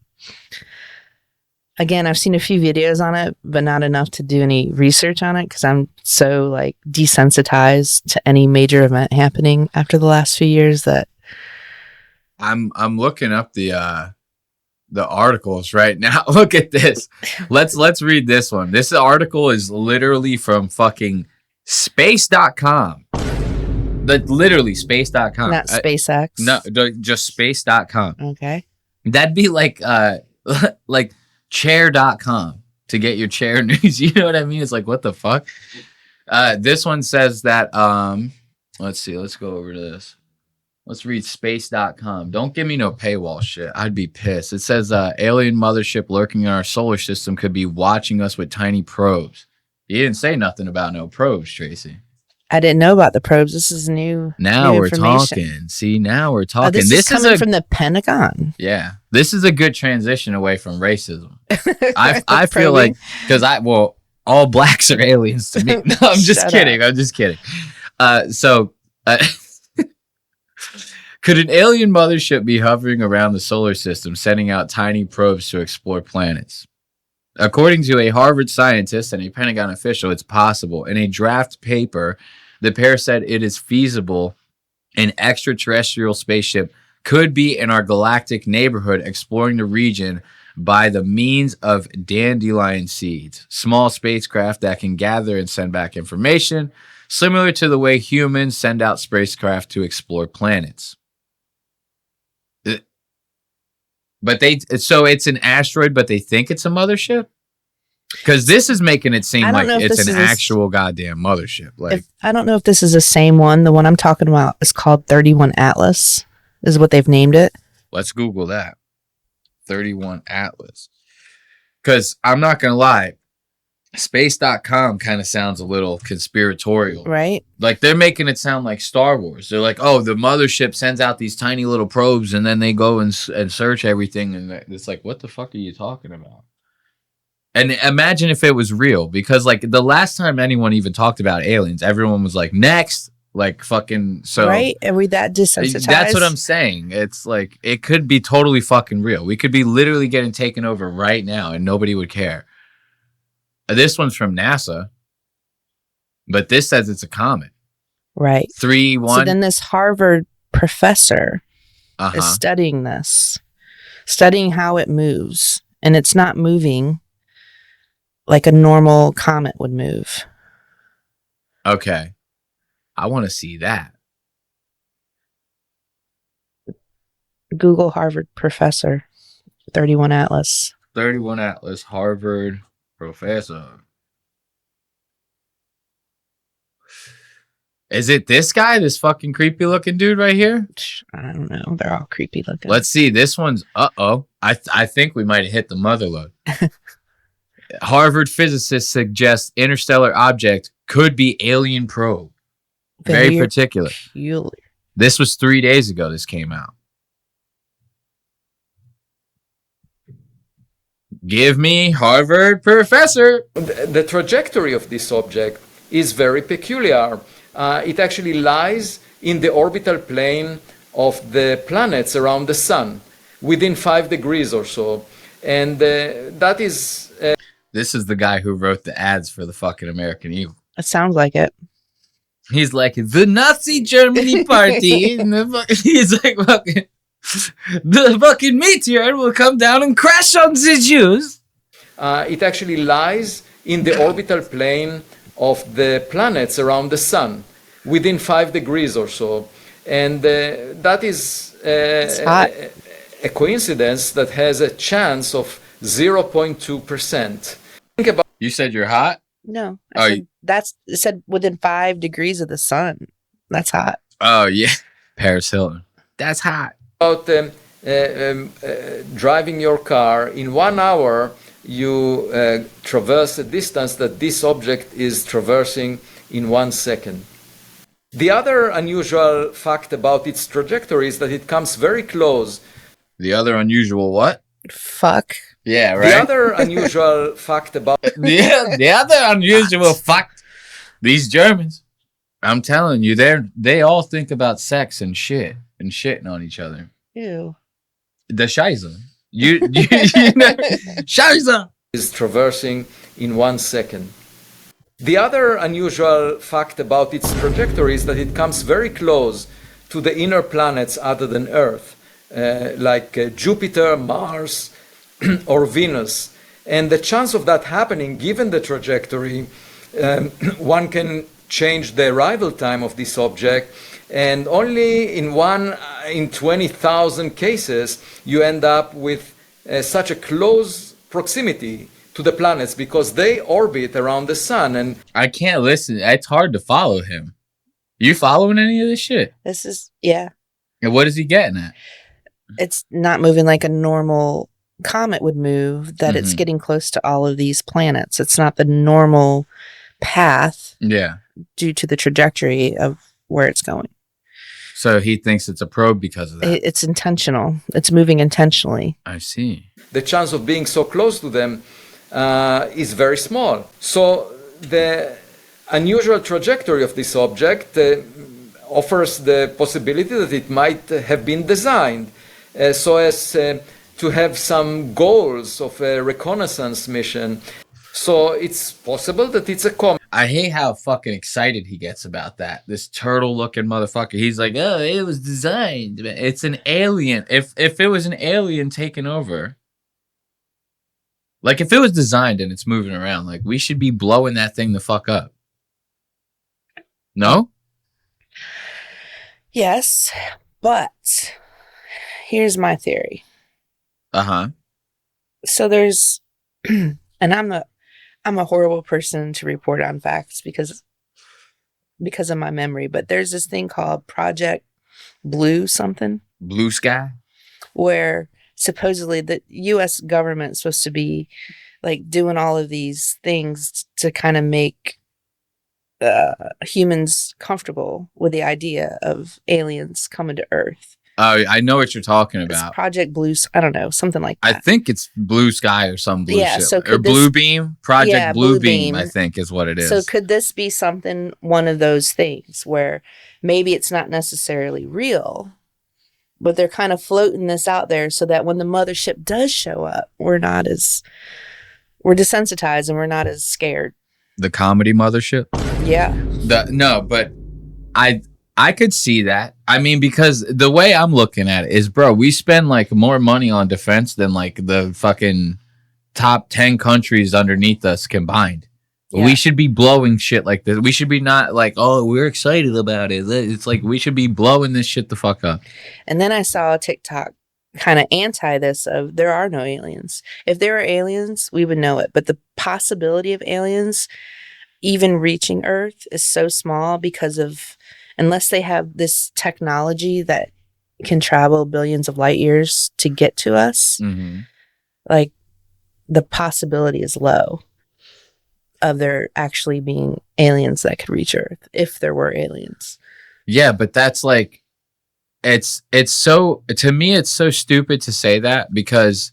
Again, I've seen a few videos on it, but not enough to do any research on it because I'm so like desensitized to any major event happening after the last few years that
I'm looking up the articles right now. Look at this. Let's read this one. This article is literally from fucking space.com. Literally space.com.
not SpaceX.
No, just space.com.
Okay.
That'd be like like chair.com to get your chair news. You know what I mean? It's like, what the fuck? This one says that let's see, let's go over to this. Let's read space.com. Don't give me no paywall shit. I'd be pissed. It says alien mothership lurking in our solar system could be watching us with tiny probes. You didn't say nothing about no probes, Tracy.
I didn't know about the probes. This is new.
Now
new
we're
information.
talking. See, now we're talking.
This is coming from the Pentagon.
Yeah. This is a good transition away from racism. I feel
Probing.
like, because all blacks are aliens to me. No, I'm just
Shut
kidding.
up.
I'm just kidding. Could an alien mothership be hovering around the solar system, sending out tiny probes to explore planets? According to a Harvard scientist and a Pentagon official, it's possible. In a draft paper, the pair said it is feasible an extraterrestrial spaceship could be in our galactic neighborhood exploring the region by the means of dandelion seeds, small spacecraft that can gather and send back information, similar to the way humans send out spacecraft to explore planets. But so it's an asteroid, but they think it's a mothership? Because this is making it seem like it's an actual goddamn mothership. Like,
I don't know if this is the same one. The one I'm talking about is called 31 Atlas. is what they've named it.
Let's Google that. 31 Atlas. Because I'm not going to lie, space.com kind of sounds a little conspiratorial.
Right.
Like they're making it sound like Star Wars. They're like, oh, the mothership sends out these tiny little probes and then they go and search everything. And it's like, what the fuck are you talking about? And imagine if it was real, because like the last time anyone even talked about aliens, everyone was like, next, like fucking. So
right. Are we that desensitized?
That's what I'm saying. It's like, it could be totally fucking real. We could be literally getting taken over right now and nobody would care. This one's from NASA, but this says it's a comet.
Right.
3-1.
So then this Harvard professor is studying this, studying how it moves. And it's not moving like a normal comet would move.
Okay. I want to see that.
Google Harvard professor, 31 Atlas.
31 Atlas, Harvard professor. Is it this guy, this fucking creepy looking dude right here?
I don't know. They're all creepy looking.
Let's see. This one's I think we might have hit the mother lode. Harvard physicists suggest interstellar object could be alien probe. Very particular.
Peculiar.
This was 3 days ago. This came out. Give me Harvard professor.
The trajectory of this object is very peculiar. It actually lies in the orbital plane of the planets around the sun, within 5 degrees or so. And that is...
This is the guy who wrote the ads for the fucking American Eagle.
It sounds like it.
He's like, the Nazi Germany party. And he's like, fucking... The fucking meteor will come down and crash on the Jews.
It actually lies in the orbital plane of the planets around the sun, within 5 degrees or so. And that is a coincidence that has a chance of 0.2%. Think about.
You said you're hot?
No. It said within 5 degrees of the sun. That's hot.
Oh, yeah. Paris Hilton. That's hot.
About driving your car. In 1 hour, you traverse a distance that this object is traversing in 1 second. The other unusual fact about its trajectory is that it comes very close.
The other unusual what?
Fuck.
Yeah, right.
The other unusual fact about...
the other unusual fact, these Germans, I'm telling you, they all think about sex and shit and shitting on each other.
Ew.
The Scheiße. You know, Scheiße.
Is traversing in 1 second. The other unusual fact about its trajectory is that it comes very close to the inner planets other than Earth, like Jupiter, Mars, or Venus. And the chance of that happening, given the trajectory, one can change the arrival time of this object, and only in 20,000 cases you end up with such a close proximity to the planets, because they orbit around the sun. And
I can't listen. It's hard to follow him. You following any of this shit?
This is, yeah.
And what is he getting at?
It's not moving like a normal comet would move, that it's getting close to all of these planets. It's not the normal path.
Yeah.
Due to the trajectory of where it's going.
So he thinks it's a probe because of that.
It's intentional. It's moving intentionally.
I see.
The chance of being so close to them is very small. So the unusual trajectory of this object offers the possibility that it might have been designed so as to have some goals of a reconnaissance mission. So it's possible that it's a comet.
I hate how fucking excited he gets about that. This turtle-looking motherfucker. He's like, oh, it was designed. It's an alien. If it was an alien taking over, like if it was designed and it's moving around, like we should be blowing that thing the fuck up. No?
Yes, but here's my theory.
Uh-huh.
So there's, and I'm a horrible person to report on facts because of my memory, but there's this thing called Project Blue something.
Blue sky?
Where supposedly the U.S. government is supposed to be like doing all of these things to kind of make humans comfortable with the idea of aliens coming to Earth.
Oh, I know what you're talking
It's
about.
Project Blue, I don't know, something like that.
I think it's Blue Sky or some blue shit.
So
or Blue Beam? Project Blue Beam, I think is what it is.
So could this be one of those things where maybe it's not necessarily real, but they're kind of floating this out there so that when the mothership does show up, we're desensitized and we're not as scared.
The comedy mothership?
Yeah.
No, but I could see that. I mean, because the way I'm looking at it is, bro, we spend like more money on defense than like the fucking top 10 countries underneath us combined. Yeah. We should be blowing shit like this. We should be not like, oh, we're excited about it. It's like we should be blowing this shit the fuck up.
And then I saw a TikTok kind of anti this of there are no aliens. If there were aliens, we would know it. But the possibility of aliens even reaching Earth is so small because of, unless they have this technology that can travel billions of light years to get to us, like the possibility is low of there actually being aliens that could reach Earth if there were aliens.
Yeah, but that's like, it's so, to me, it's so stupid to say that because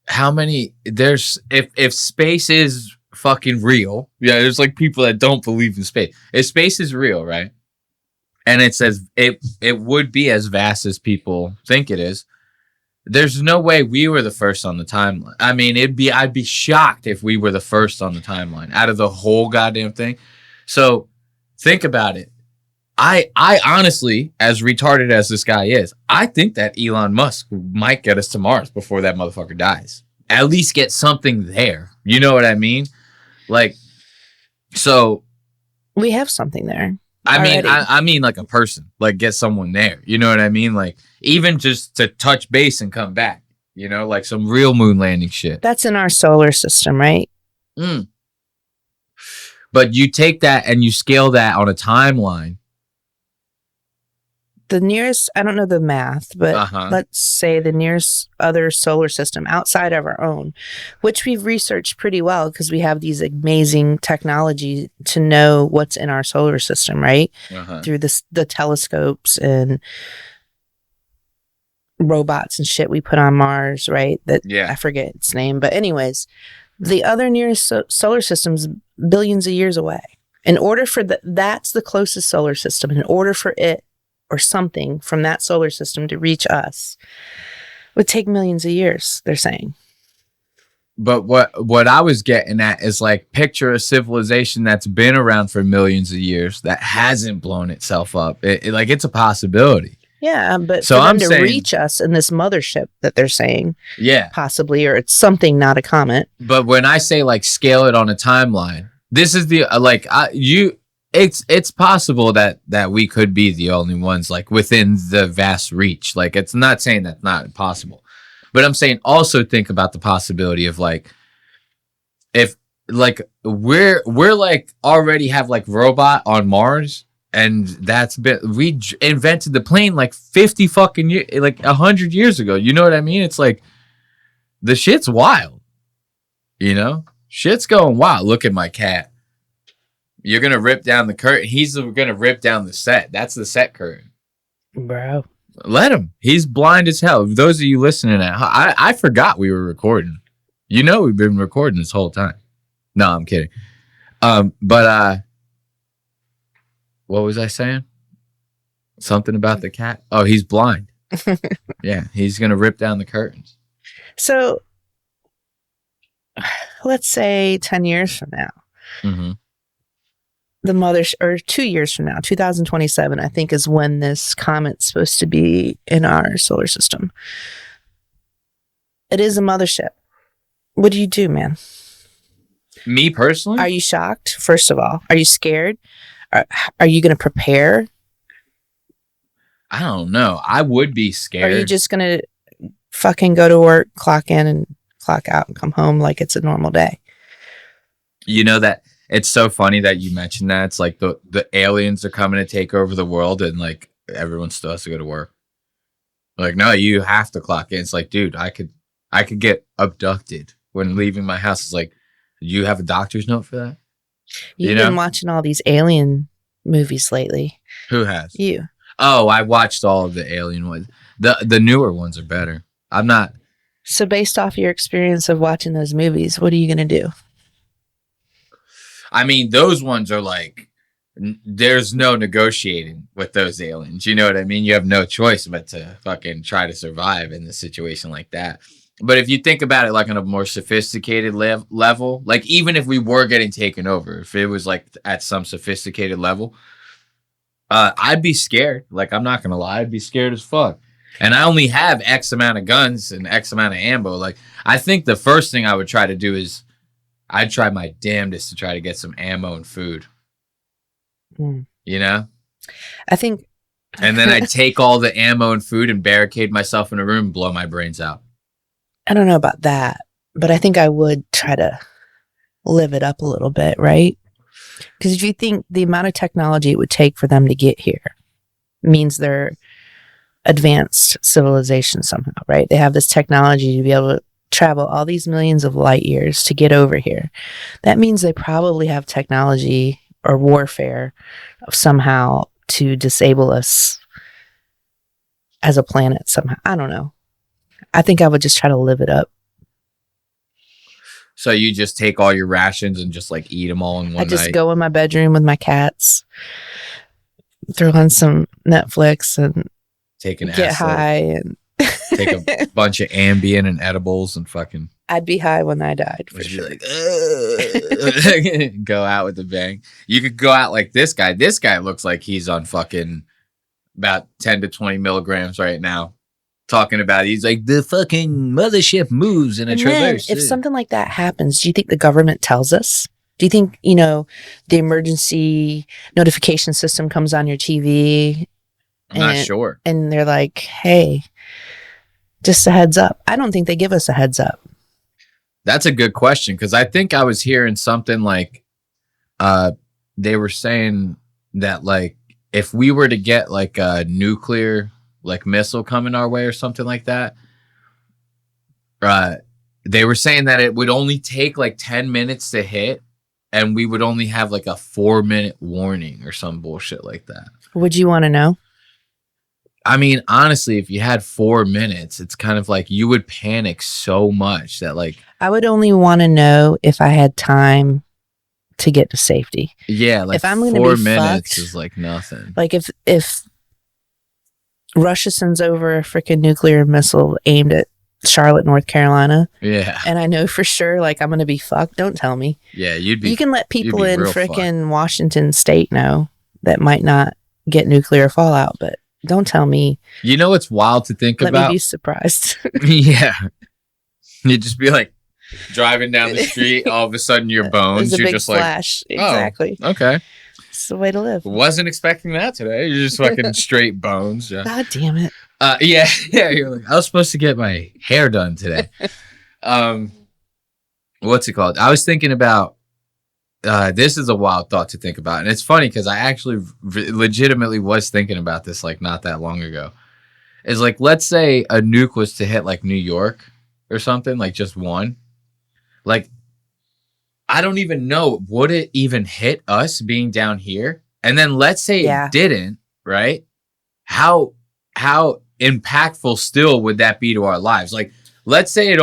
if space is fucking real, yeah, there's like people that don't believe in space. If space is real, right? And it says it would be as vast as people think it is. There's no way we were the first on the timeline. I mean, I'd be shocked if we were the first on the timeline out of the whole goddamn thing. So think about it. I honestly, as retarded as this guy is, I think that Elon Musk might get us to Mars before that motherfucker dies. At least get something there. You know what I mean? Like, so
we have something there.
I mean like a person, like get someone there. You know what I mean? Like even just to touch base and come back, you know, like some real moon landing shit.
That's in our solar system, right?
But you take that and you scale that on a timeline.
The nearest, I don't know the math, but let's say the nearest other solar system outside of our own, which we've researched pretty well because we have these amazing technology to know what's in our solar system, right? Through the telescopes and robots and shit we put on Mars, right? I forget its name. But anyways, the other nearest solar system's billions of years away. In order for that's the closest solar system. In order for it or something from that solar system to reach us would take millions of years, they're saying.
But what I was getting at is like picture a civilization that's been around for millions of years that hasn't blown itself up. Like it's a possibility.
Yeah, but so for them to reach us in this mothership that they're saying, possibly, or it's something, not a comet.
But when I say like scale it on a timeline, this is the It's possible that we could be the only ones like within the vast reach. Like it's not saying that's not possible, but I'm saying also think about the possibility of like if like we're like already have like robot on Mars and we invented the plane like 50 fucking years, like 100 years ago. You know what I mean? It's like the shit's wild. You know, shit's going wild. Look at my cat. You're going to rip down the curtain. He's going to rip down the set. That's the set curtain.
Bro.
Let him. He's blind as hell. Those of you listening, I forgot we were recording. You know we've been recording this whole time. No, I'm kidding. But what was I saying? Something about the cat? Oh, he's blind. Yeah, he's going to rip down the curtains.
So, let's say 10 years from now.
Mm-hmm.
Or 2 years from now, 2027, I think is when this comet's supposed to be in our solar system. It is a mothership. What do you do, man?
Me personally?
Are you shocked? First of all, are you scared? Are you going to prepare?
I don't know. I would be scared.
Are you just going to fucking go to work, clock in and clock out and come home like it's a normal day?
You know that it's so funny that you mentioned that. It's like the aliens are coming to take over the world and like everyone still has to go to work. Like, no, you have to clock in. It's like, dude, I could get abducted when leaving my house. It's like, do you have a doctor's note for that?
You've been watching all these alien movies lately.
Who has?
You.
Oh, I watched all of the alien ones. The newer ones are better. I'm not.
So based off your experience of watching those movies, what are you going to do?
I mean, those ones are like, there's no negotiating with those aliens. You know what I mean? You have no choice but to fucking try to survive in a situation like that. But if you think about it like on a more sophisticated level, like even if we were getting taken over, if it was like at some sophisticated level, I'd be scared. Like, I'm not going to lie. I'd be scared as fuck. And I only have X amount of guns and X amount of ammo. Like, I think the first thing I would try to do is I'd try my damnedest to try to get some ammo and food. You know?
I think.
And then I'd take all the ammo and food and barricade myself in a room and blow my brains out.
I don't know about that, but I think I would try to live it up a little bit, right? Because if you think the amount of technology it would take for them to get here means they're advanced civilization somehow, right? They have this technology to be able to travel all these millions of light years to get over here. That means they probably have technology or warfare somehow to disable us as a planet somehow. I don't know. I think I would just try to live it up.
So you just take all your rations and just like eat them all in one night?
I just go in my bedroom with my cats, throw on some Netflix and
take an
get high and
take a bunch of Ambien and edibles and fucking.
I'd be high when I died for sure.
Like, go out with a bang. You could go out like this guy. This guy looks like he's on fucking about 10 to 20 milligrams right now. Talking about he's like, the fucking mothership moves in a traverse.
If something like that happens, do you think the government tells us? Do you think, the emergency notification system comes on your TV?
I'm not sure.
And they're like, hey, just a heads up. I don't think they give us a heads up.
That's a good question, because I think I was hearing something like they were saying that like if we were to get like a nuclear like missile coming our way or something like that, they were saying that it would only take like 10 minutes to hit and we would only have like a 4-minute warning or some bullshit like that.
Would you want to know?
I mean, honestly, if you had 4 minutes, it's kind of like you would panic so much that like
I would only want to know if I had time to get to safety.
Yeah, like
if I'm gonna
4
be
minutes
fucked,
is like nothing.
Like if Russia sends over a freaking nuclear missile aimed at Charlotte, North Carolina.
Yeah.
And I know for sure, like, I'm going to be fucked. Don't tell me.
Yeah, you can
let people in freaking Washington State know that might not get nuclear fallout, but don't tell me.
You know what's wild to think about?
Let me be surprised.
Yeah. You'd just be like driving down the street, all of a sudden your bones.
There's a
you're
big
just
flash.
like,
exactly.
Oh, okay.
It's the way to live.
Wasn't expecting that today. You're just fucking straight bones. Yeah.
God damn it.
Yeah. You're like, I was supposed to get my hair done today. What's it called? I was thinking about. This is a wild thought to think about, and it's funny because I actually legitimately was thinking about this like not that long ago. Is like, let's say a nuke was to hit like New York or something, like just one. Like, I don't even know, would it even hit us being down here? And then let's say it didn't, right? How impactful still would that be to our lives? Like, let's say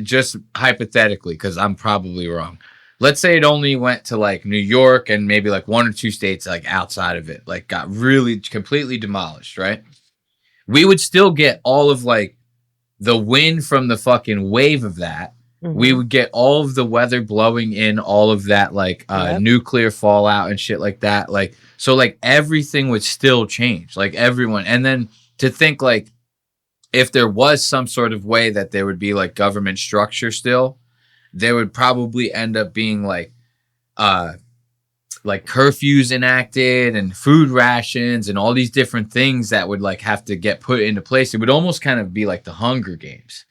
just hypothetically, because I'm probably wrong. Let's say it only went to like New York and maybe like 1 or 2 states like outside of it, like got really completely demolished, right? We would still get all of like the wind from the fucking wave of that. Mm-hmm. We would get all of the weather blowing in all of that like nuclear fallout and shit like that. Like, so like everything would still change, like everyone. And then to think like if there was some sort of way that there would be like government structure still, there would probably end up being like curfews enacted and food rations and all these different things that would like have to get put into place. It would almost kind of be like the Hunger Games.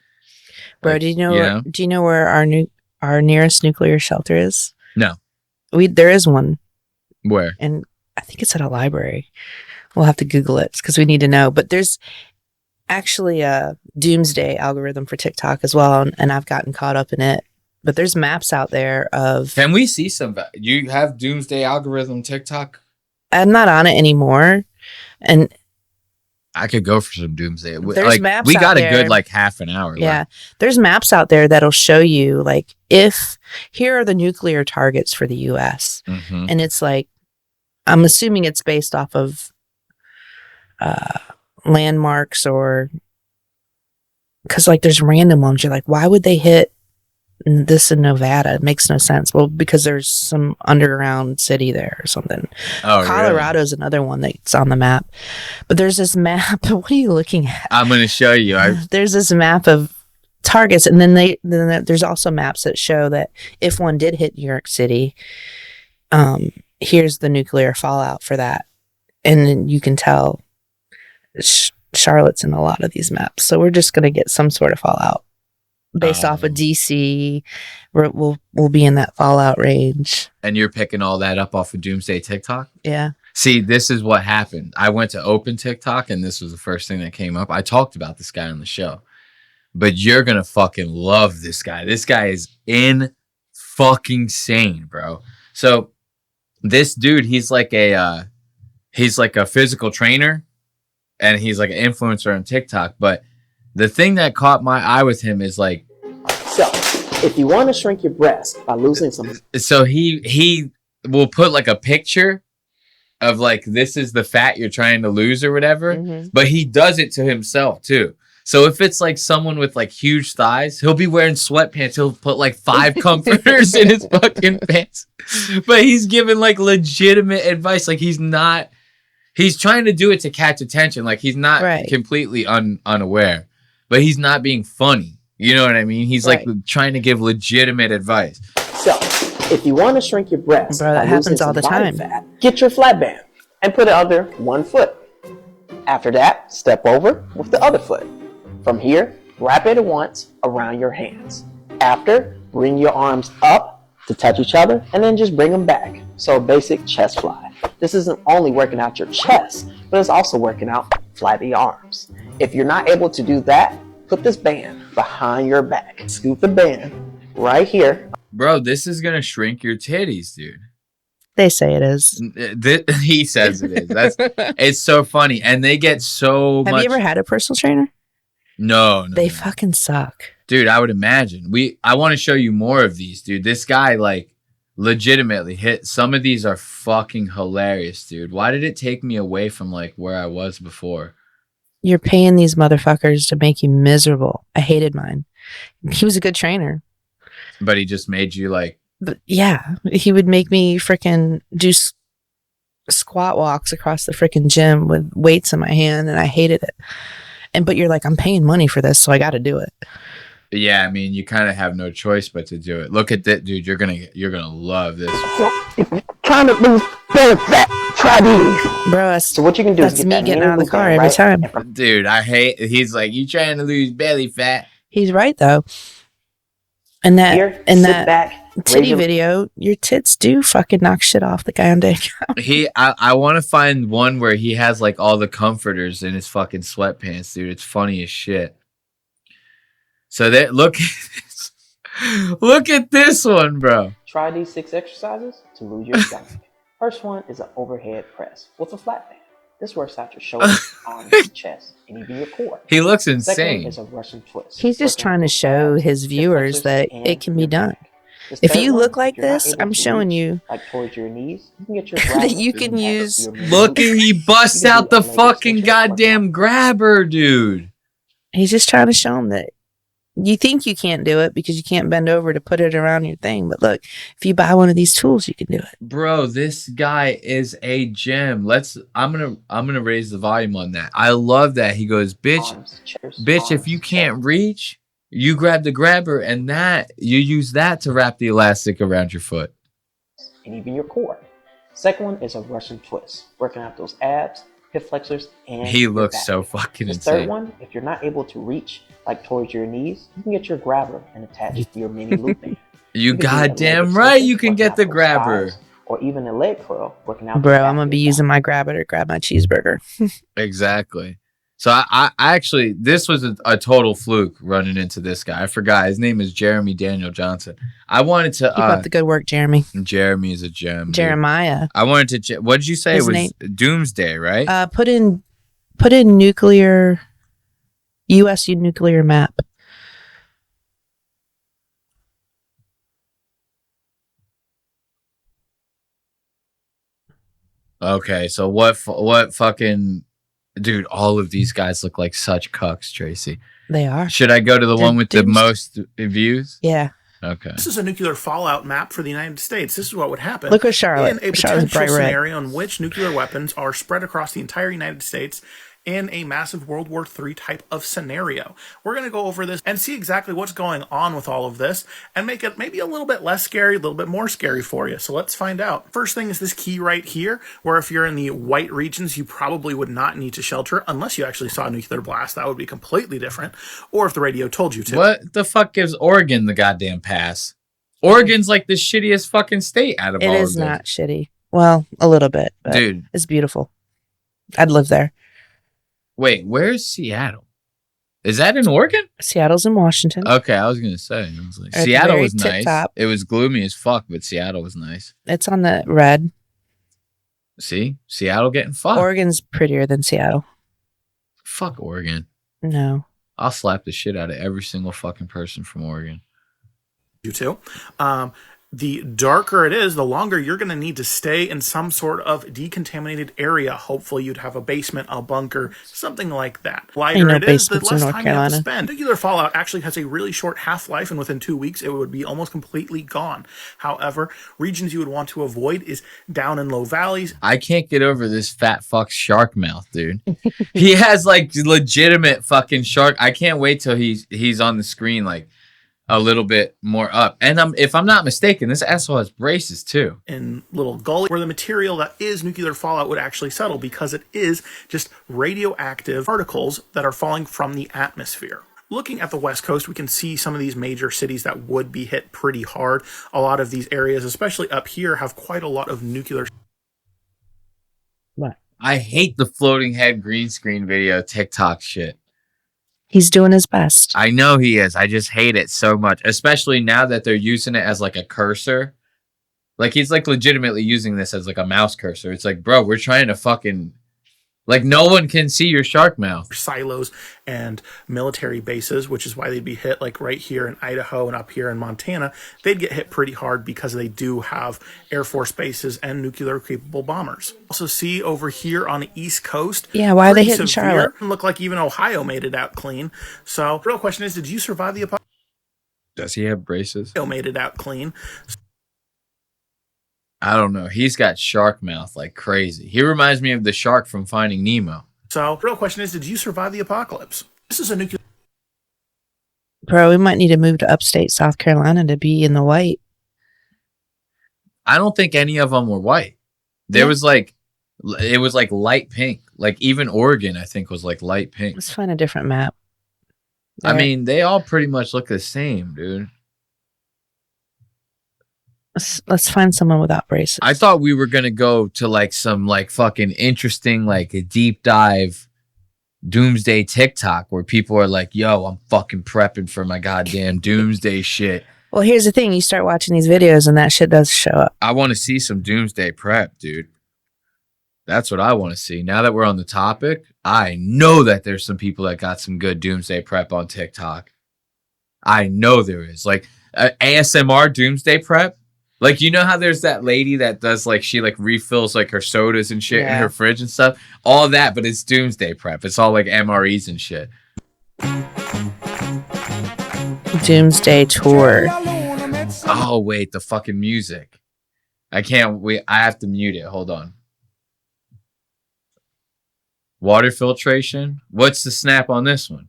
Bro, like, do you know where our nearest nuclear shelter is?
No.
There is one.
Where?
And I think it's at a library. We'll have to Google it because we need to know. But there's actually a Doomsday algorithm for TikTok as well, and I've gotten caught up in it. But there's maps out there of...
Can we see some... You have Doomsday algorithm TikTok?
I'm not on it anymore. And
I could go for some Doomsday.
There's maps
we
out
got
there.
a good like half an hour.
Yeah.
Left.
There's maps out there that'll show you like if here are the nuclear targets for the US.
Mm-hmm.
And it's like, I'm assuming it's based off of landmarks or because like there's random ones. You're like, why would they hit this in Nevada? It makes no sense. Well, because there's some underground city there or something.
Oh,
Colorado's another one that's on the map. But there's this map. What are you looking at?
I'm going to show you.
There's this map of targets, and then there's also maps that show that if one did hit New York City, here's the nuclear fallout for that. And then you can tell Charlotte's in a lot of these maps. So we're just going to get some sort of fallout. Based off of DC, we'll be in that fallout range.
And you're picking all that up off of Doomsday TikTok?
Yeah.
See, this is what happened. I went to open TikTok, and this was the first thing that came up. I talked about this guy on the show. But you're going to fucking love this guy. This guy is fucking sane, bro. So this dude, he's like a physical trainer, and he's like an influencer on TikTok. But the thing that caught my eye with him is like,
so if you want to shrink your breast by losing some,
so he will put like a picture of like, this is the fat you're trying to lose or whatever, but he does it to himself too. So if it's like someone with like huge thighs, he'll be wearing sweatpants. He'll put like 5 comforters in his fucking pants, but he's giving like legitimate advice. Like he's trying to do it to catch attention. Like he's not completely unaware, but he's not being funny. You know what I mean? He's like trying to give legitimate advice.
So if you want to shrink your breast,
bro, that happens all the time.
Fat, get your flat band and put it under one foot. After that, step over with the other foot. From here, wrap it once around your hands. After, bring your arms up to touch each other and then just bring them back. So basic chest fly. This isn't only working out your chest, but it's also working out flabby arms. If you're not able to do that, put this band behind your back. Scoop the band right here.
Bro, this is going to shrink your titties, dude.
They say it is.
He says it is. It's so funny. And they get so much.
Have you ever had a personal trainer?
No.
They fucking suck.
Dude, I would imagine. I want to show you more of these, dude. This guy, like, legitimately hit. Some of these are fucking hilarious, dude. Why did it take me away from, like, where I was before?
You're paying these motherfuckers to make you miserable. I hated mine. He was a good trainer.
But he just made you, like...
But yeah, he would make me freaking do squat walks across the freaking gym with weights in my hand, and I hated it. But you're like, I'm paying money for this, so I got to do it.
Yeah, I mean, you kind of have no choice but to do it. Look at that, dude. You're gonna love this.
If you're trying to lose belly fat, try these.
Bro,
so what you can do is
me getting out of the car every time.
Dude, he's like, you trying to lose belly fat.
He's right, though. And that
back,
titty video, your tits do fucking knock shit off the guy on day count.
I want to find one where he has like all the comforters in his fucking sweatpants, dude. It's funny as shit. So look at this. Look at this one, bro.
Try these 6 exercises to lose your stomach. First one is an overhead press with a flat band. This works out your shoulders, arms, chest, and even your core.
He looks insane.
Second is a Russian twist.
He's just trying to show his viewers that it can be done. If you look like this, I'm showing you
like towards your knees, you can get your
that you can use.
Look at he busts out the fucking goddamn grabber, dude.
He's just trying to show him that you think you can't do it because you can't bend over to put it around your thing. But look, if you buy one of these tools, you can do it.
Bro, this guy is a gem. I'm gonna raise the volume on that. I love that. He goes, bitch, if you can't reach, you grab the grabber and you use that to wrap the elastic around your foot.
And even your core. Second one is a Russian twist, working out those abs, hip flexors, and
he looks so fucking insane.
Third one, if you're not able to reach like towards your knees, you can get your grabber and attach it to your mini loop band.
You goddamn right you can get the grabber.
or even a leg curl working out.
Bro, I'm going to be using my grab it or grab my cheeseburger.
Exactly. So I actually, this was a total fluke running into this guy. I forgot. His name is Jeremy Daniel Johnson. I wanted to...
Keep up the good work, Jeremy.
Jeremy is a gem.
Jeremiah.
Dude. I wanted to... What did you say?
His
it was
name,
Doomsday, right?
Put in nuclear... U.S. nuclear map.
Okay, so what fucking... Dude, all of these guys look like such cucks, Tracy.
They are.
Should I go to the one with the most views?
Yeah.
Okay.
This is a nuclear fallout map for the United States. This is what would happen.
Look at Charlotte.
In a potential scenario in which nuclear weapons are spread across the entire United States in a massive World War III type of scenario. We're going to go over this and see exactly what's going on with all of this and make it maybe a little bit less scary, a little bit more scary for you. So let's find out. First thing is this key right here, where if you're in the white regions, you probably would not need to shelter unless you actually saw a nuclear blast. That would be completely different. Or if the radio told you to.
What the fuck gives Oregon the goddamn pass? Oregon's like the shittiest fucking state out of all of this.
It is not shitty. Well, a little bit. But
dude,
it's beautiful. I'd live there.
Wait, where's Seattle? Is that in Oregon?
Seattle's in Washington.
Okay, I was gonna say. I was like, Seattle was nice. Top. It was gloomy as fuck, but Seattle was nice.
It's on the red.
See? Seattle getting fucked.
Oregon's prettier than Seattle.
Fuck Oregon.
No.
I'll slap the shit out of every single fucking person from Oregon.
You too. The darker it is, the longer you're going to need to stay in some sort of decontaminated area. Hopefully you'd have a basement, a bunker, something like that. Lighter it is, the less time you have to spend. Nuclear fallout actually has a really short half-life, and within 2 weeks it would be almost completely gone. However, regions you would want to avoid is down in low valleys.
I can't get over this fat fuck shark mouth, dude. He has like legitimate fucking shark. I can't wait till he's on the screen like a little bit more up. And if I'm not mistaken, this asshole has braces too.
In little gully where the material that is nuclear fallout would actually settle, because it is just radioactive particles that are falling from the atmosphere. Looking at the West Coast, we can see some of these major cities that would be hit pretty hard. A lot of these areas, especially up here, have quite a lot of nuclear.
What?
I hate the floating head green screen video TikTok shit.
He's doing his best.
I know he is. I just hate it so much, especially now that they're using it as like a cursor. Like he's like legitimately using this as like a mouse cursor. It's like, bro, we're trying to fucking like no one can see your shark mouth.
Silos and military bases, which is why they'd be hit like right here in Idaho and up here in Montana. They'd get hit pretty hard because they do have Air Force bases and nuclear capable bombers. Also see over here on the East Coast.
Yeah, why are they hitting Charlotte?
Look like even Ohio made it out clean. So the real question is, did you survive the apocalypse?
Does he have braces?
Ohio made it out clean.
I don't know. He's got shark mouth like crazy. He reminds me of the shark from Finding Nemo.
So, the real question is, did you survive the apocalypse? This is a nuclear...
Bro, we might need to move to upstate South Carolina to be in the white.
I don't think any of them were white. There was like, it was like light pink. Like even Oregon, I think, was like light pink.
Let's find a different map.
I mean, they all pretty much look the same, dude.
Let's find someone without braces.
I thought we were gonna go to like some like fucking interesting like a deep dive doomsday TikTok where people are like, yo, I'm fucking prepping for my goddamn doomsday shit.
Well, here's the thing. You start watching these videos and that shit does show up.
I want to see some doomsday prep, dude. That's what I want to see. Now that we're on the topic, I know that there's some people that got some good doomsday prep on TikTok. I know there is. Like ASMR doomsday prep. Like, you know how there's that lady that does, like, she, like, refills, like, her sodas and shit in her fridge and stuff? All that, but it's doomsday prep. It's all, like, MREs and shit.
Doomsday tour.
Oh, wait, the fucking music. I can't wait. I have to mute it. Hold on. Water filtration. What's the snap on this one?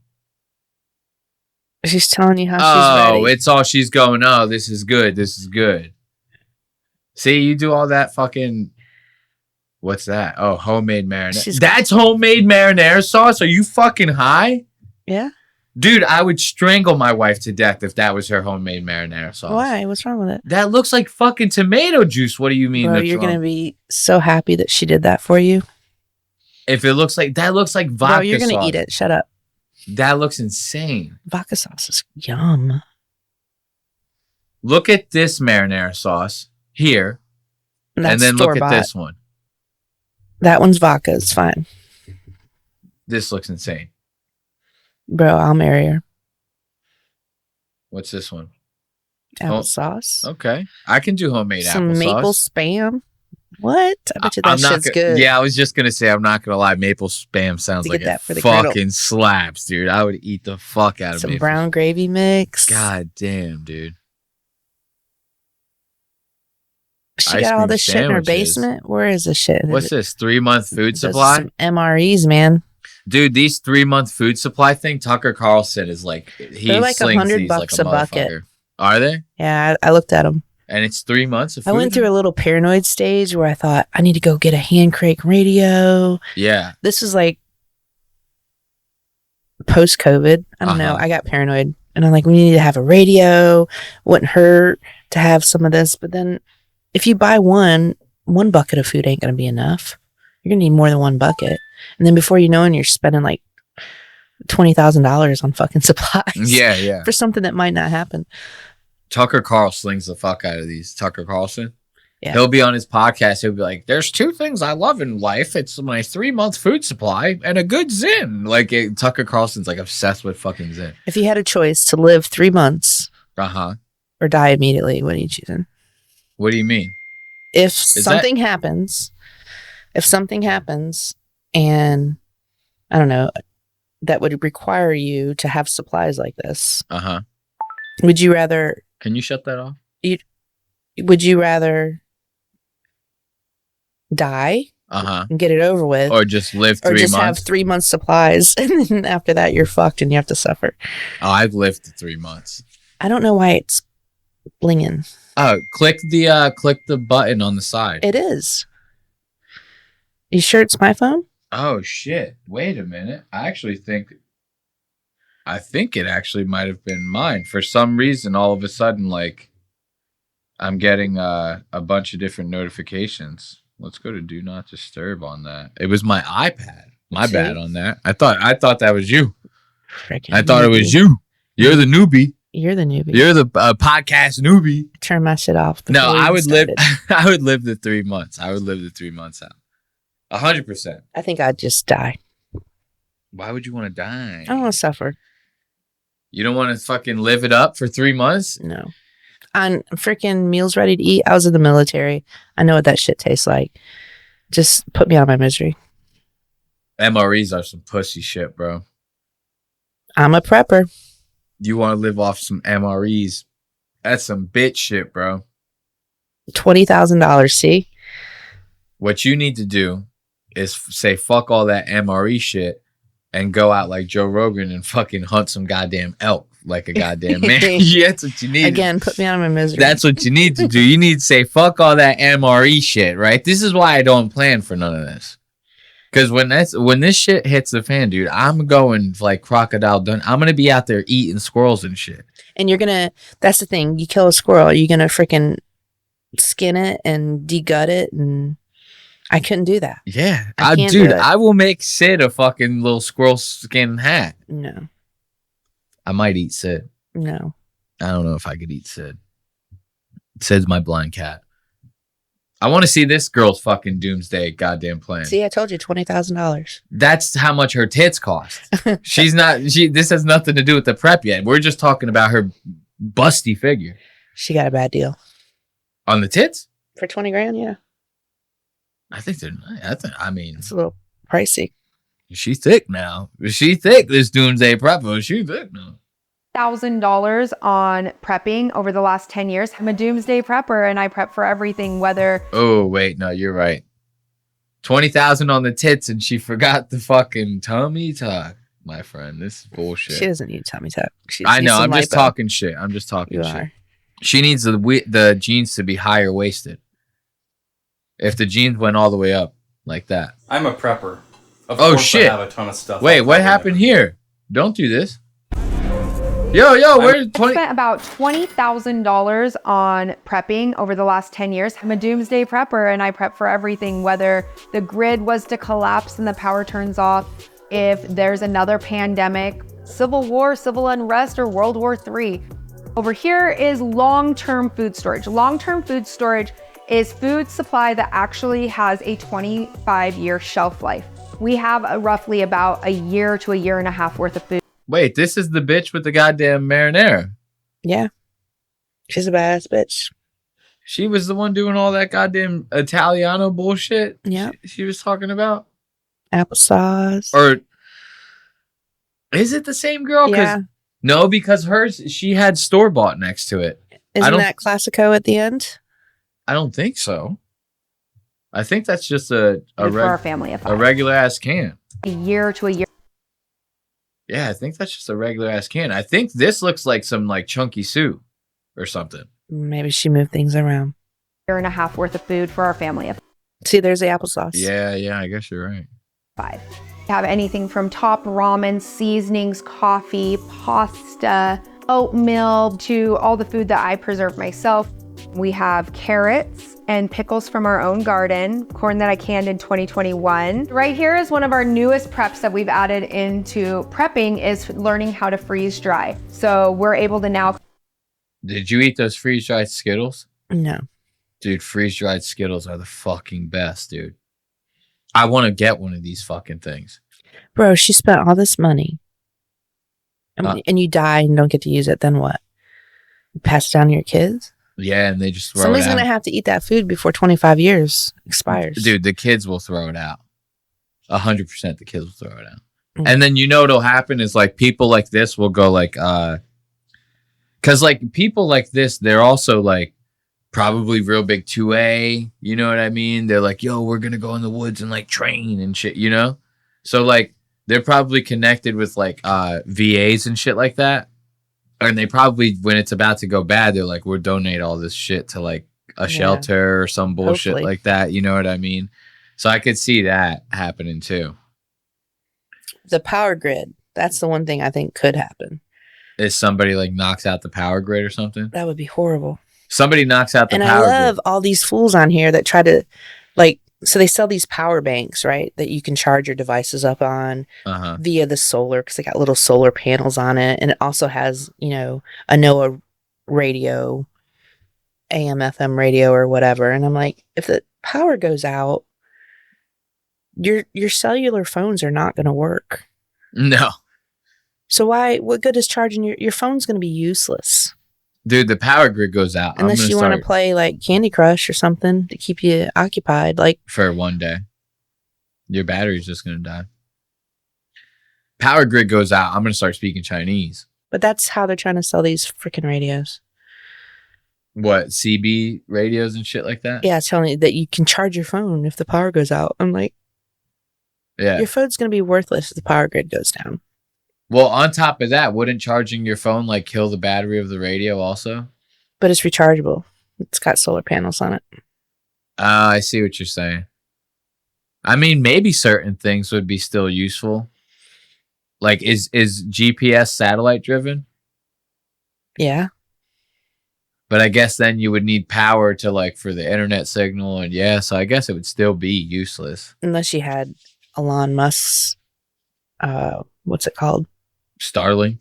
She's telling you how she's ready.
Oh, it's all she's going, oh, this is good. This is good. See, you do all that fucking... What's that? Oh, homemade marinara. That's homemade marinara sauce? Are you fucking high?
Yeah.
Dude, I would strangle my wife to death if that was her homemade marinara sauce.
Why? What's wrong with it?
That looks like fucking tomato juice. What do you mean?
Bro, you're going to be so happy that she did that for you.
If it looks like that, looks like vodka sauce.
Bro, you're going to eat it. Shut up.
That looks insane.
Vodka sauce is yum.
Look at this marinara sauce here. And then look at this one.
That one's vodka. It's fine.
This looks insane.
Bro, I'll marry her.
What's this one?
Applesauce.
Okay. I can do homemade applesauce.
Some maple spam. What? I bet you that shit's good.
Yeah, I was just going to say, I'm not going to lie. Maple spam sounds like it fucking slaps, dude. I would eat the fuck out of
some brown gravy mix.
God damn, dude.
She got all this shit in her basement. Where is this shit?
What's this? 3-month food supply?
Some MREs, man.
Dude, these 3-month food supply thing, Tucker Carlson is like,
they're like $100 like a bucket.
Are they?
Yeah, I looked at them.
And it's 3 months of food?
I went through a little paranoid stage where I thought, I need to go get a hand crank radio.
Yeah.
This is like post-COVID. I don't know. I got paranoid. And I'm like, we need to have a radio. Wouldn't hurt to have some of this. But then if you buy one bucket of food ain't going to be enough. You're going to need more than one bucket. And then before you know it, you're spending like $20,000 on fucking supplies.
Yeah.
For something that might not happen.
Tucker Carlson slings the fuck out of these. Tucker Carlson.
Yeah.
He'll be on his podcast. He'll be like, there's 2 things I love in life. It's my 3-month food supply and a good Zyn. Like Tucker Carlson's like obsessed with fucking Zyn.
If you had a choice to live 3 months or die immediately, what are you choosing?
What do you mean?
If something happens and I don't know, that would require you to have supplies like this. Would you rather...
Can you shut that off?
Would you rather die and get it over with,
or just live 3 months,
or just have 3 months supplies, and then after that you're fucked and you have to suffer?
Oh, I've lived 3 months.
I don't know why it's blinging.
Oh, click the button on the side.
It is. You sure it's my phone?
Oh shit! Wait a minute. I think it actually might have been mine. For some reason, all of a sudden, like, I'm getting a bunch of different notifications. Let's go to Do Not Disturb on that. It was my iPad. My bad on that. I thought that was you. I thought it was you. You're the newbie.
You're the newbie.
You're the podcast newbie.
Turn my shit off.
No, I would live. I would live the 3 months. I would live the 3 months out. 100%.
I think I'd just die.
Why would you want to die?
I don't want to suffer.
You don't want to fucking live it up for 3 months?
No. On freaking meals ready to eat, I was in the military. I know what that shit tastes like. Just put me out of my misery.
MREs are some pussy shit, bro.
I'm a prepper.
You want to live off some MREs? That's some bitch shit, bro.
$20,000, see?
What you need to do is say fuck all that MRE shit and go out like Joe Rogan and fucking hunt some goddamn elk like a goddamn man. Yeah, that's what you need.
Again, put me out of my misery.
That's what you need to do. You need to say fuck all that MRE shit, right? This is why I don't plan for none of this. Because when this shit hits the fan, dude, I'm going like Crocodile Dundee. I'm going to be out there eating squirrels and shit.
And you're going to, that's the thing. You kill a squirrel, you're going to freaking skin it and degut it. And I couldn't do that.
Yeah.
Dude,
I will make Sid a fucking little squirrel skin hat.
No.
I might eat Sid.
No.
I don't know if I could eat Sid. Sid's my blind cat. I want to see this girl's fucking Doomsday goddamn plan.
See, I told you $20,000.
That's how much her tits cost. This has nothing to do with the prep yet. We're just talking about her busty figure.
She got a bad deal.
On the tits?
For $20,000, yeah.
I think they're nice. I mean,
it's a little pricey.
She's thick now. She's thick, this Doomsday prepper. She's thick now.
$1,000 on prepping over the last 10 years. I'm a doomsday prepper and I prep for everything, whether...
Oh, wait, no, you're right. 20,000 on the tits and she forgot the fucking tummy tuck. My friend, this is bullshit.
She doesn't need tummy tuck.
I know, I'm just talking shit. She needs the jeans to be higher waisted. If the jeans went all the way up like that.
I'm a prepper. Of course
shit.
I have a ton of stuff.
Wait, what happened here? Don't do this. Where's
I spent about $20,000 on prepping over the last 10 years. I'm a doomsday prepper and I prep for everything, whether the grid was to collapse and the power turns off, if there's another pandemic, civil war, civil unrest, or World War III. Over here is long-term food storage. Long-term food storage is food supply that actually has a 25-year shelf life. We have roughly about a year to a year and a half worth of food.
Wait, this is the bitch with the goddamn marinara.
Yeah. She's a badass bitch.
She was the one doing all that goddamn Italiano bullshit.
Yeah.
She was talking about
applesauce.
Or is it the same girl?
Yeah.
No, because hers, she had store bought next to it.
Isn't that Classico at the end?
I don't think so. I think that's just a
for our family of 5.
a regular ass can.
A year to a year.
Yeah, I think that's just a regular ass can. I think this looks like some like chunky soup or something.
Maybe she moved things around.
Year and a half worth of food for our family of.
See, there's the applesauce.
Yeah, I guess you're right.
5. We have anything from top ramen, seasonings, coffee, pasta, oatmeal, to all the food that I preserve myself. We have carrots and pickles from our own garden, corn that I canned in 2021. Right here is one of our newest preps that we've added into prepping, is learning how to freeze dry. So we're able to now.
Did you eat those freeze dried Skittles?
No.
Dude, freeze dried Skittles are the fucking best, dude. I want to get one of these fucking things.
Bro, she spent all this money. And you die and don't get to use it, then what? You pass it down to your kids?
Yeah, and they just throw
Somebody's
it out.
going to have to eat that food before 25 years expires.
Dude, the kids will throw it out. 100% the kids will throw it out. And then you know what'll happen is like people like this will go like, because like people like this, they're also like probably real big 2A. You know what I mean? They're like, yo, we're going to go in the woods and like train and shit, you know? So like they're probably connected with like VAs and shit like that. And they probably, when it's about to go bad, they're like, we'll donate all this shit to like a shelter or some bullshit like that. You know what I mean? So I could see that happening too.
The power grid. That's the one thing I think could happen.
Is somebody like knocks out the power grid or something?
That would be horrible.
Somebody knocks out the power
grid. And I love
grid.
all these fools on here that try to like, so they sell these power banks, right? That you can charge your devices up on via the solar, because they got little solar panels on it. And it also has, you know, a NOAA radio, AM, FM radio or whatever. And I'm like, if the power goes out, your cellular phones are not going to work.
No.
So what good is charging your phone's going to be useless.
Dude, the power grid goes out.
Unless you want to play like Candy Crush or something to keep you occupied. Like
for one day. Your battery's just going to die. Power grid goes out. I'm going to start speaking Chinese.
But that's how they're trying to sell these freaking radios.
What, CB radios and shit like that?
Yeah, telling you that you can charge your phone if the power goes out. I'm like,
yeah,
your phone's going to be worthless if the power grid goes down.
Well, on top of that, wouldn't charging your phone like kill the battery of the radio also?
But it's rechargeable. It's got solar panels on it.
I see what you're saying. I mean, maybe certain things would be still useful. Like, is GPS satellite driven?
Yeah.
But I guess then you would need power to like for the internet signal, and so I guess it would still be useless.
Unless you had Elon Musk's, what's it called? Starlink.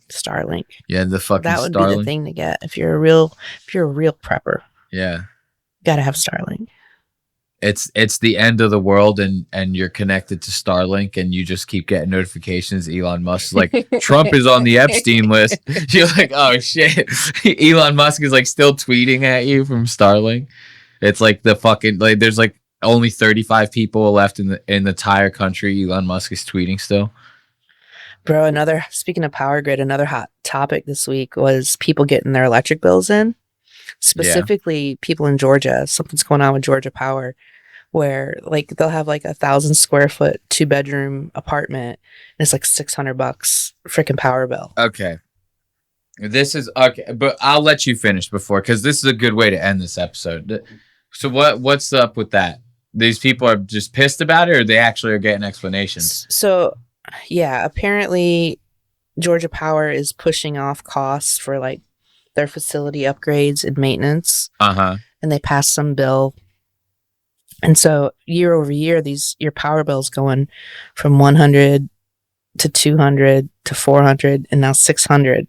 Yeah, the fucking
that would
Starlink.
be the thing to get if you're a real prepper.
Yeah,
gotta have Starlink.
It's the end of the world, and you're connected to Starlink, and you just keep getting notifications. Elon Musk is like, Trump is on the Epstein list. You're like, oh shit. Elon Musk is like still tweeting at you from Starlink. It's like the fucking like there's like only 35 people left in the entire country. Elon Musk is tweeting still.
Bro, speaking of power grid, another hot topic this week was people getting their electric bills in. Specifically, people in Georgia. Something's going on with Georgia Power, where like they'll have like 1,000 square foot 2-bedroom apartment, and it's like $600 freaking power bill.
Okay, this is okay, but I'll let you finish before, because this is a good way to end this episode. So what's up with that? These people are just pissed about it, or they actually are getting explanations?
So, yeah, apparently Georgia Power is pushing off costs for like their facility upgrades and maintenance. And they passed some bill. And so year over year, your power bill's going from $100 to $200 to $400 and now $600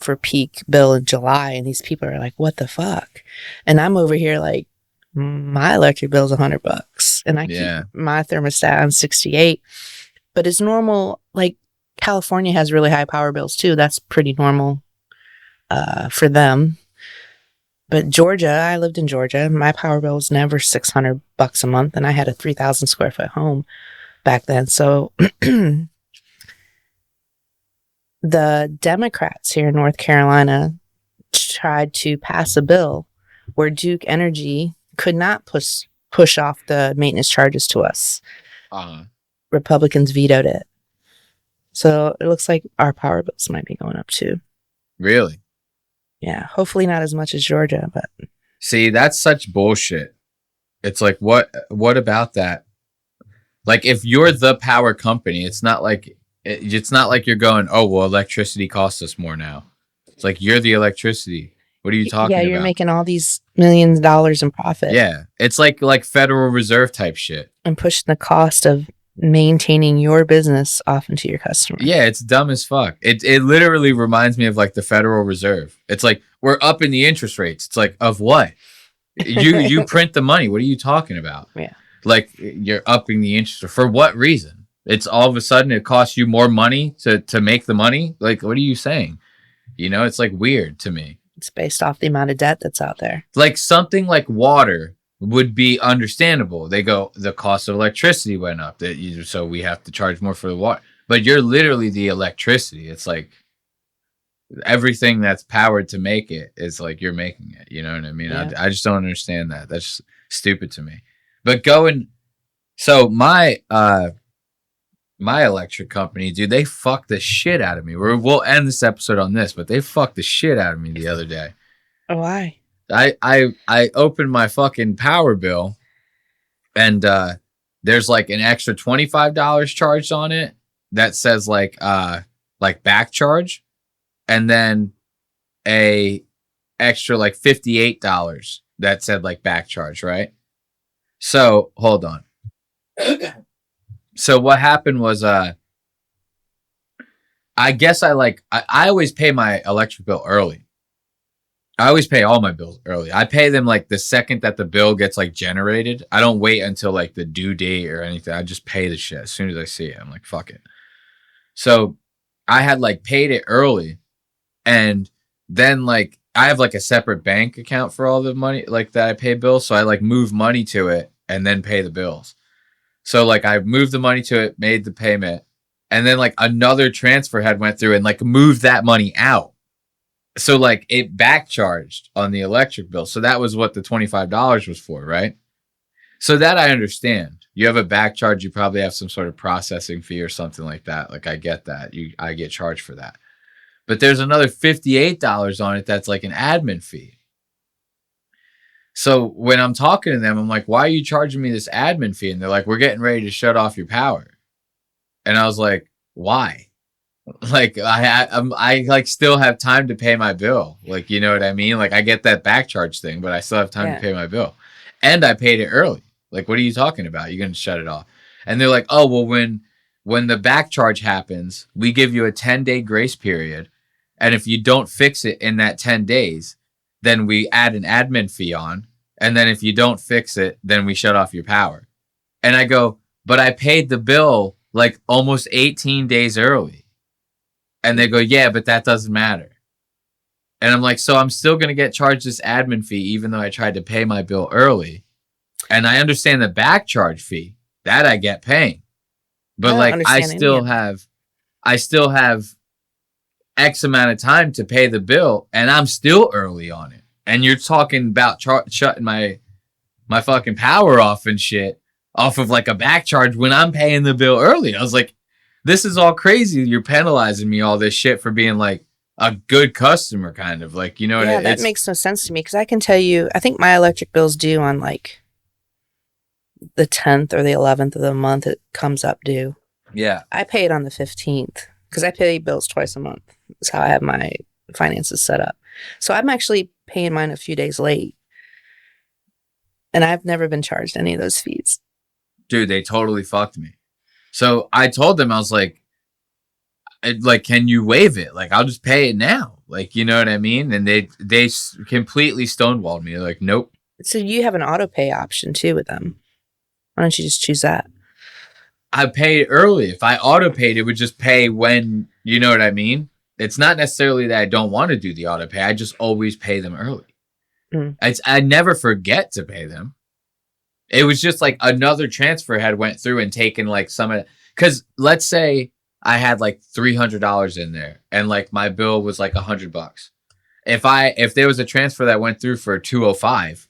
for peak bill in July. And these people are like, what the fuck? And I'm over here like, my electric bill's $100 and I keep my thermostat on 68. But it's normal. Like California has really high power bills too. That's pretty normal for them. But Georgia, I lived in Georgia. My power bill was never $600 a month, and I had a 3,000 square foot home back then. So the Democrats here in North Carolina tried to pass a bill where Duke Energy could not push off the maintenance charges to us. Republicans vetoed it. So it looks like our power bills might be going up too.
Really?
Yeah, hopefully not as much as Georgia, but
see, that's such bullshit. It's like, what about that? Like, if you're the power company, it's not like you're going, oh well, electricity costs us more now. It's like you're the electricity. What are you talking about?
Yeah, you're making all these millions of dollars in profit.
Yeah, it's like Federal Reserve type shit,
and pushing the cost of maintaining your business off into your customer.
Yeah, it's dumb as fuck. It literally reminds me of like the Federal Reserve. It's like we're upping the interest rates. It's like, of what? You print the money. What are you talking about?
Yeah.
Like you're upping the interest for what reason? It's all of a sudden it costs you more money to make the money. Like, what are you saying? You know, it's like weird to me.
It's based off the amount of debt that's out there.
Like something like water would be understandable. They go, the cost of electricity went up, so we have to charge more for the water. But you're literally the electricity. It's like everything that's powered to make it is like you're making it. You know what I mean?
Yeah.
I just don't understand that. That's stupid to me. But so my electric company, dude, they fucked the shit out of me. We'll end this episode on this, but they fucked the shit out of me the other day.
Why?
I opened my fucking power bill and there's like an extra $25 charged on it that says like back charge, and then a extra like $58 that said like back charge, right? So hold on. So what happened was I guess I always pay my electric bill early. I always pay all my bills early. I pay them like the second that the bill gets like generated. I don't wait until like the due date or anything. I just pay the shit as soon as I see it. I'm like, fuck it. So I had like paid it early, and then like I have like a separate bank account for all the money like that I pay bills. So I like move money to it and then pay the bills. So like I moved the money to it, made the payment, and then like another transfer had went through and like moved that money out. So like it back charged on the electric bill. So that was what the $25 was for, right? So that I understand. You have a back charge, you probably have some sort of processing fee or something like that. Like I get that. I get charged for that. But there's another $58 on it that's like an admin fee. So when I'm talking to them, I'm like, why are you charging me this admin fee? And they're like, we're getting ready to shut off your power. And I was like, why? Like I like still have time to pay my bill. Like, you know what I mean? Like I get that back charge thing, but I still have time to pay my bill. And I paid it early. Like, what are you talking about? You're going to shut it off. And they're like, oh, well, when the back charge happens, we give you a 10-day grace period. And if you don't fix it in that 10 days, then we add an admin fee on. And then if you don't fix it, then we shut off your power. And I go, but I paid the bill like almost 18 days early. And they go, yeah, but that doesn't matter. And I'm like, so I'm still going to get charged this admin fee, even though I tried to pay my bill early. And I understand the back charge fee that I get paying. But like, I still have X amount of time to pay the bill, and I'm still early on it. And you're talking about shutting my fucking power off and shit off of like a back charge when I'm paying the bill early. I was like, this is all crazy. You're penalizing me all this shit for being like a good customer, kind of like, you know.
Yeah, that makes no sense to me, because I can tell you, I think my electric bill's due on like the 10th or the 11th of the month. It comes up due.
Yeah,
I pay it on the 15th. because I pay bills twice a month. That's how I have my finances set up. So I'm actually paying mine a few days late. And I've never been charged any of those fees.
Dude, they totally fucked me. So I told them, I was like, can you waive it? Like, I'll just pay it now. Like, you know what I mean? And they completely stonewalled me. They're like, nope.
So you have an auto pay option too with them. Why don't you just choose that?
I pay it early. If I auto paid, it would just pay when, you know what I mean? It's not necessarily that I don't want to do the auto pay. I just always pay them early. I never forget to pay them. It was just like another transfer had went through and taken like some of it. Because let's say I had like $300 in there and like my bill was like $100. If there was a transfer that went through for $205,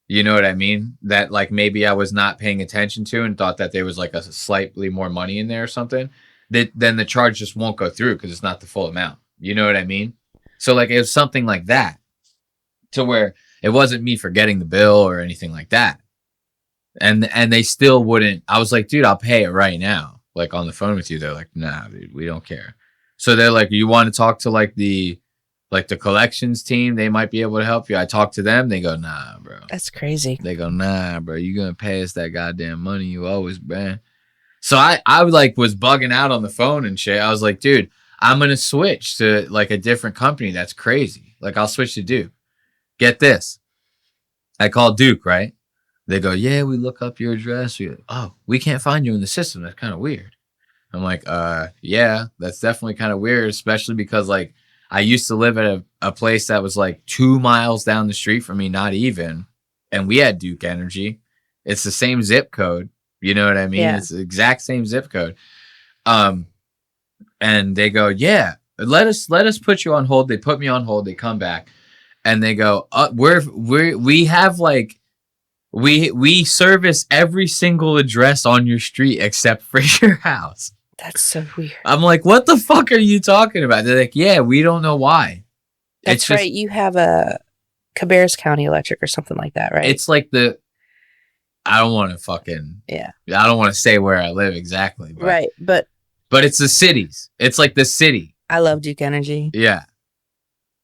you know what I mean? That like maybe I was not paying attention to and thought that there was like a slightly more money in there or something, then the charge just won't go through because it's not the full amount. You know what I mean? So like it was something like that to where it wasn't me forgetting the bill or anything like that. And they still wouldn't. I was like, dude, I'll pay it right now. Like on the phone with you. They're like, nah, dude, we don't care. So they're like, you want to talk to like the collections team? They might be able to help you. I talk to them. They go, nah, bro.
That's crazy.
They go, nah, bro. You gonna pay us that goddamn money you always, man. So I like was bugging out on the phone and shit. I was like, dude, I'm gonna switch to like a different company. That's crazy. Like I'll switch to Duke. Get this. I call Duke, right? They go, yeah, we look up your address. We can't find you in the system. That's kind of weird. I'm like, yeah, that's definitely kind of weird, especially because like I used to live at a place that was like 2 miles down the street from me, not even. And we had Duke Energy. It's the same zip code. You know what I mean? Yeah. It's the exact same zip code. And they go, yeah, let us put you on hold. They put me on hold. They come back and they go, we have like, we service every single address on your street except for your house.
That's so weird.
I'm like, what the fuck are you talking about? They're like, yeah, we don't know why.
That's right. You have a Cabarrus County Electric or something like that, right?
It's like I don't want to fucking... Yeah. I don't want to say where I live exactly. But,
right, but
it's the cities. It's like the city.
I love Duke Energy.
Yeah.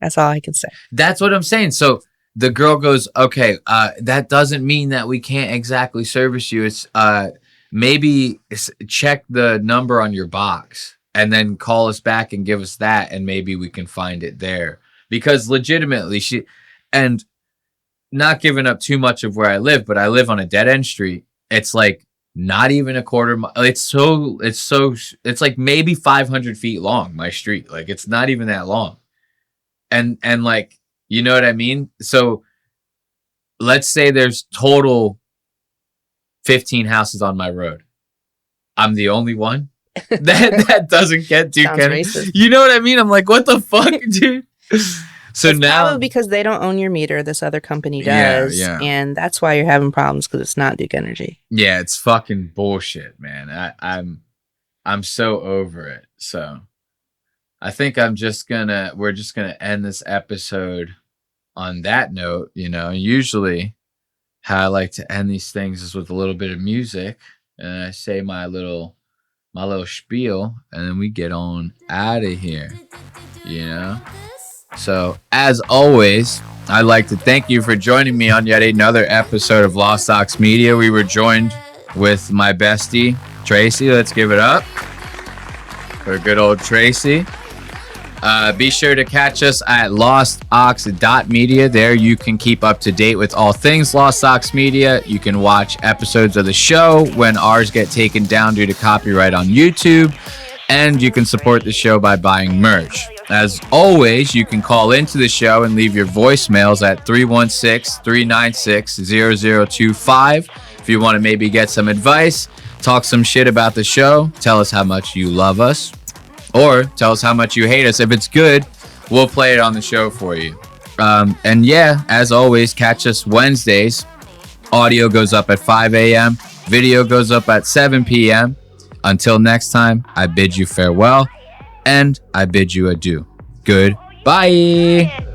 That's all I can say.
That's what I'm saying. So the girl goes, okay, that doesn't mean that we can't exactly service you. It's maybe check the number on your box and then call us back and give us that, and maybe we can find it there. Because legitimately, and not giving up too much of where I live, but I live on a dead end street. It's like not even a quarter mile. It's like maybe 500 feet long, my street. Like it's not even that long. And like, you know what I mean? So let's say there's total 15 houses on my road. I'm the only one that doesn't get Duke Energy. You know what I mean? I'm like, what the fuck, dude? So
it's
now,
probably because they don't own your meter, this other company does, and that's why you're having problems because it's not Duke Energy.
Yeah, it's fucking bullshit, man. I'm so over it. So I think we're just gonna end this episode on that note. You know, usually how I like to end these things is with a little bit of music, and I say my little spiel, and then we get on out of here. You know. So, as always, I'd like to thank you for joining me on yet another episode of Lost Aux Media. We were joined with my bestie, Tracy. Let's give it up for good old Tracy. Be sure to catch us at lostaux.media. There you can keep up to date with all things Lost Aux Media. You can watch episodes of the show when ours get taken down due to copyright on YouTube. And you can support the show by buying merch. As always, you can call into the show and leave your voicemails at 316-396-0025. If you want to maybe get some advice, talk some shit about the show, tell us how much you love us, or tell us how much you hate us. If it's good, we'll play it on the show for you. And yeah, as always, catch us Wednesdays. Audio goes up at 5 a.m. Video goes up at 7 p.m. Until next time, I bid you farewell, and I bid you adieu. Goodbye.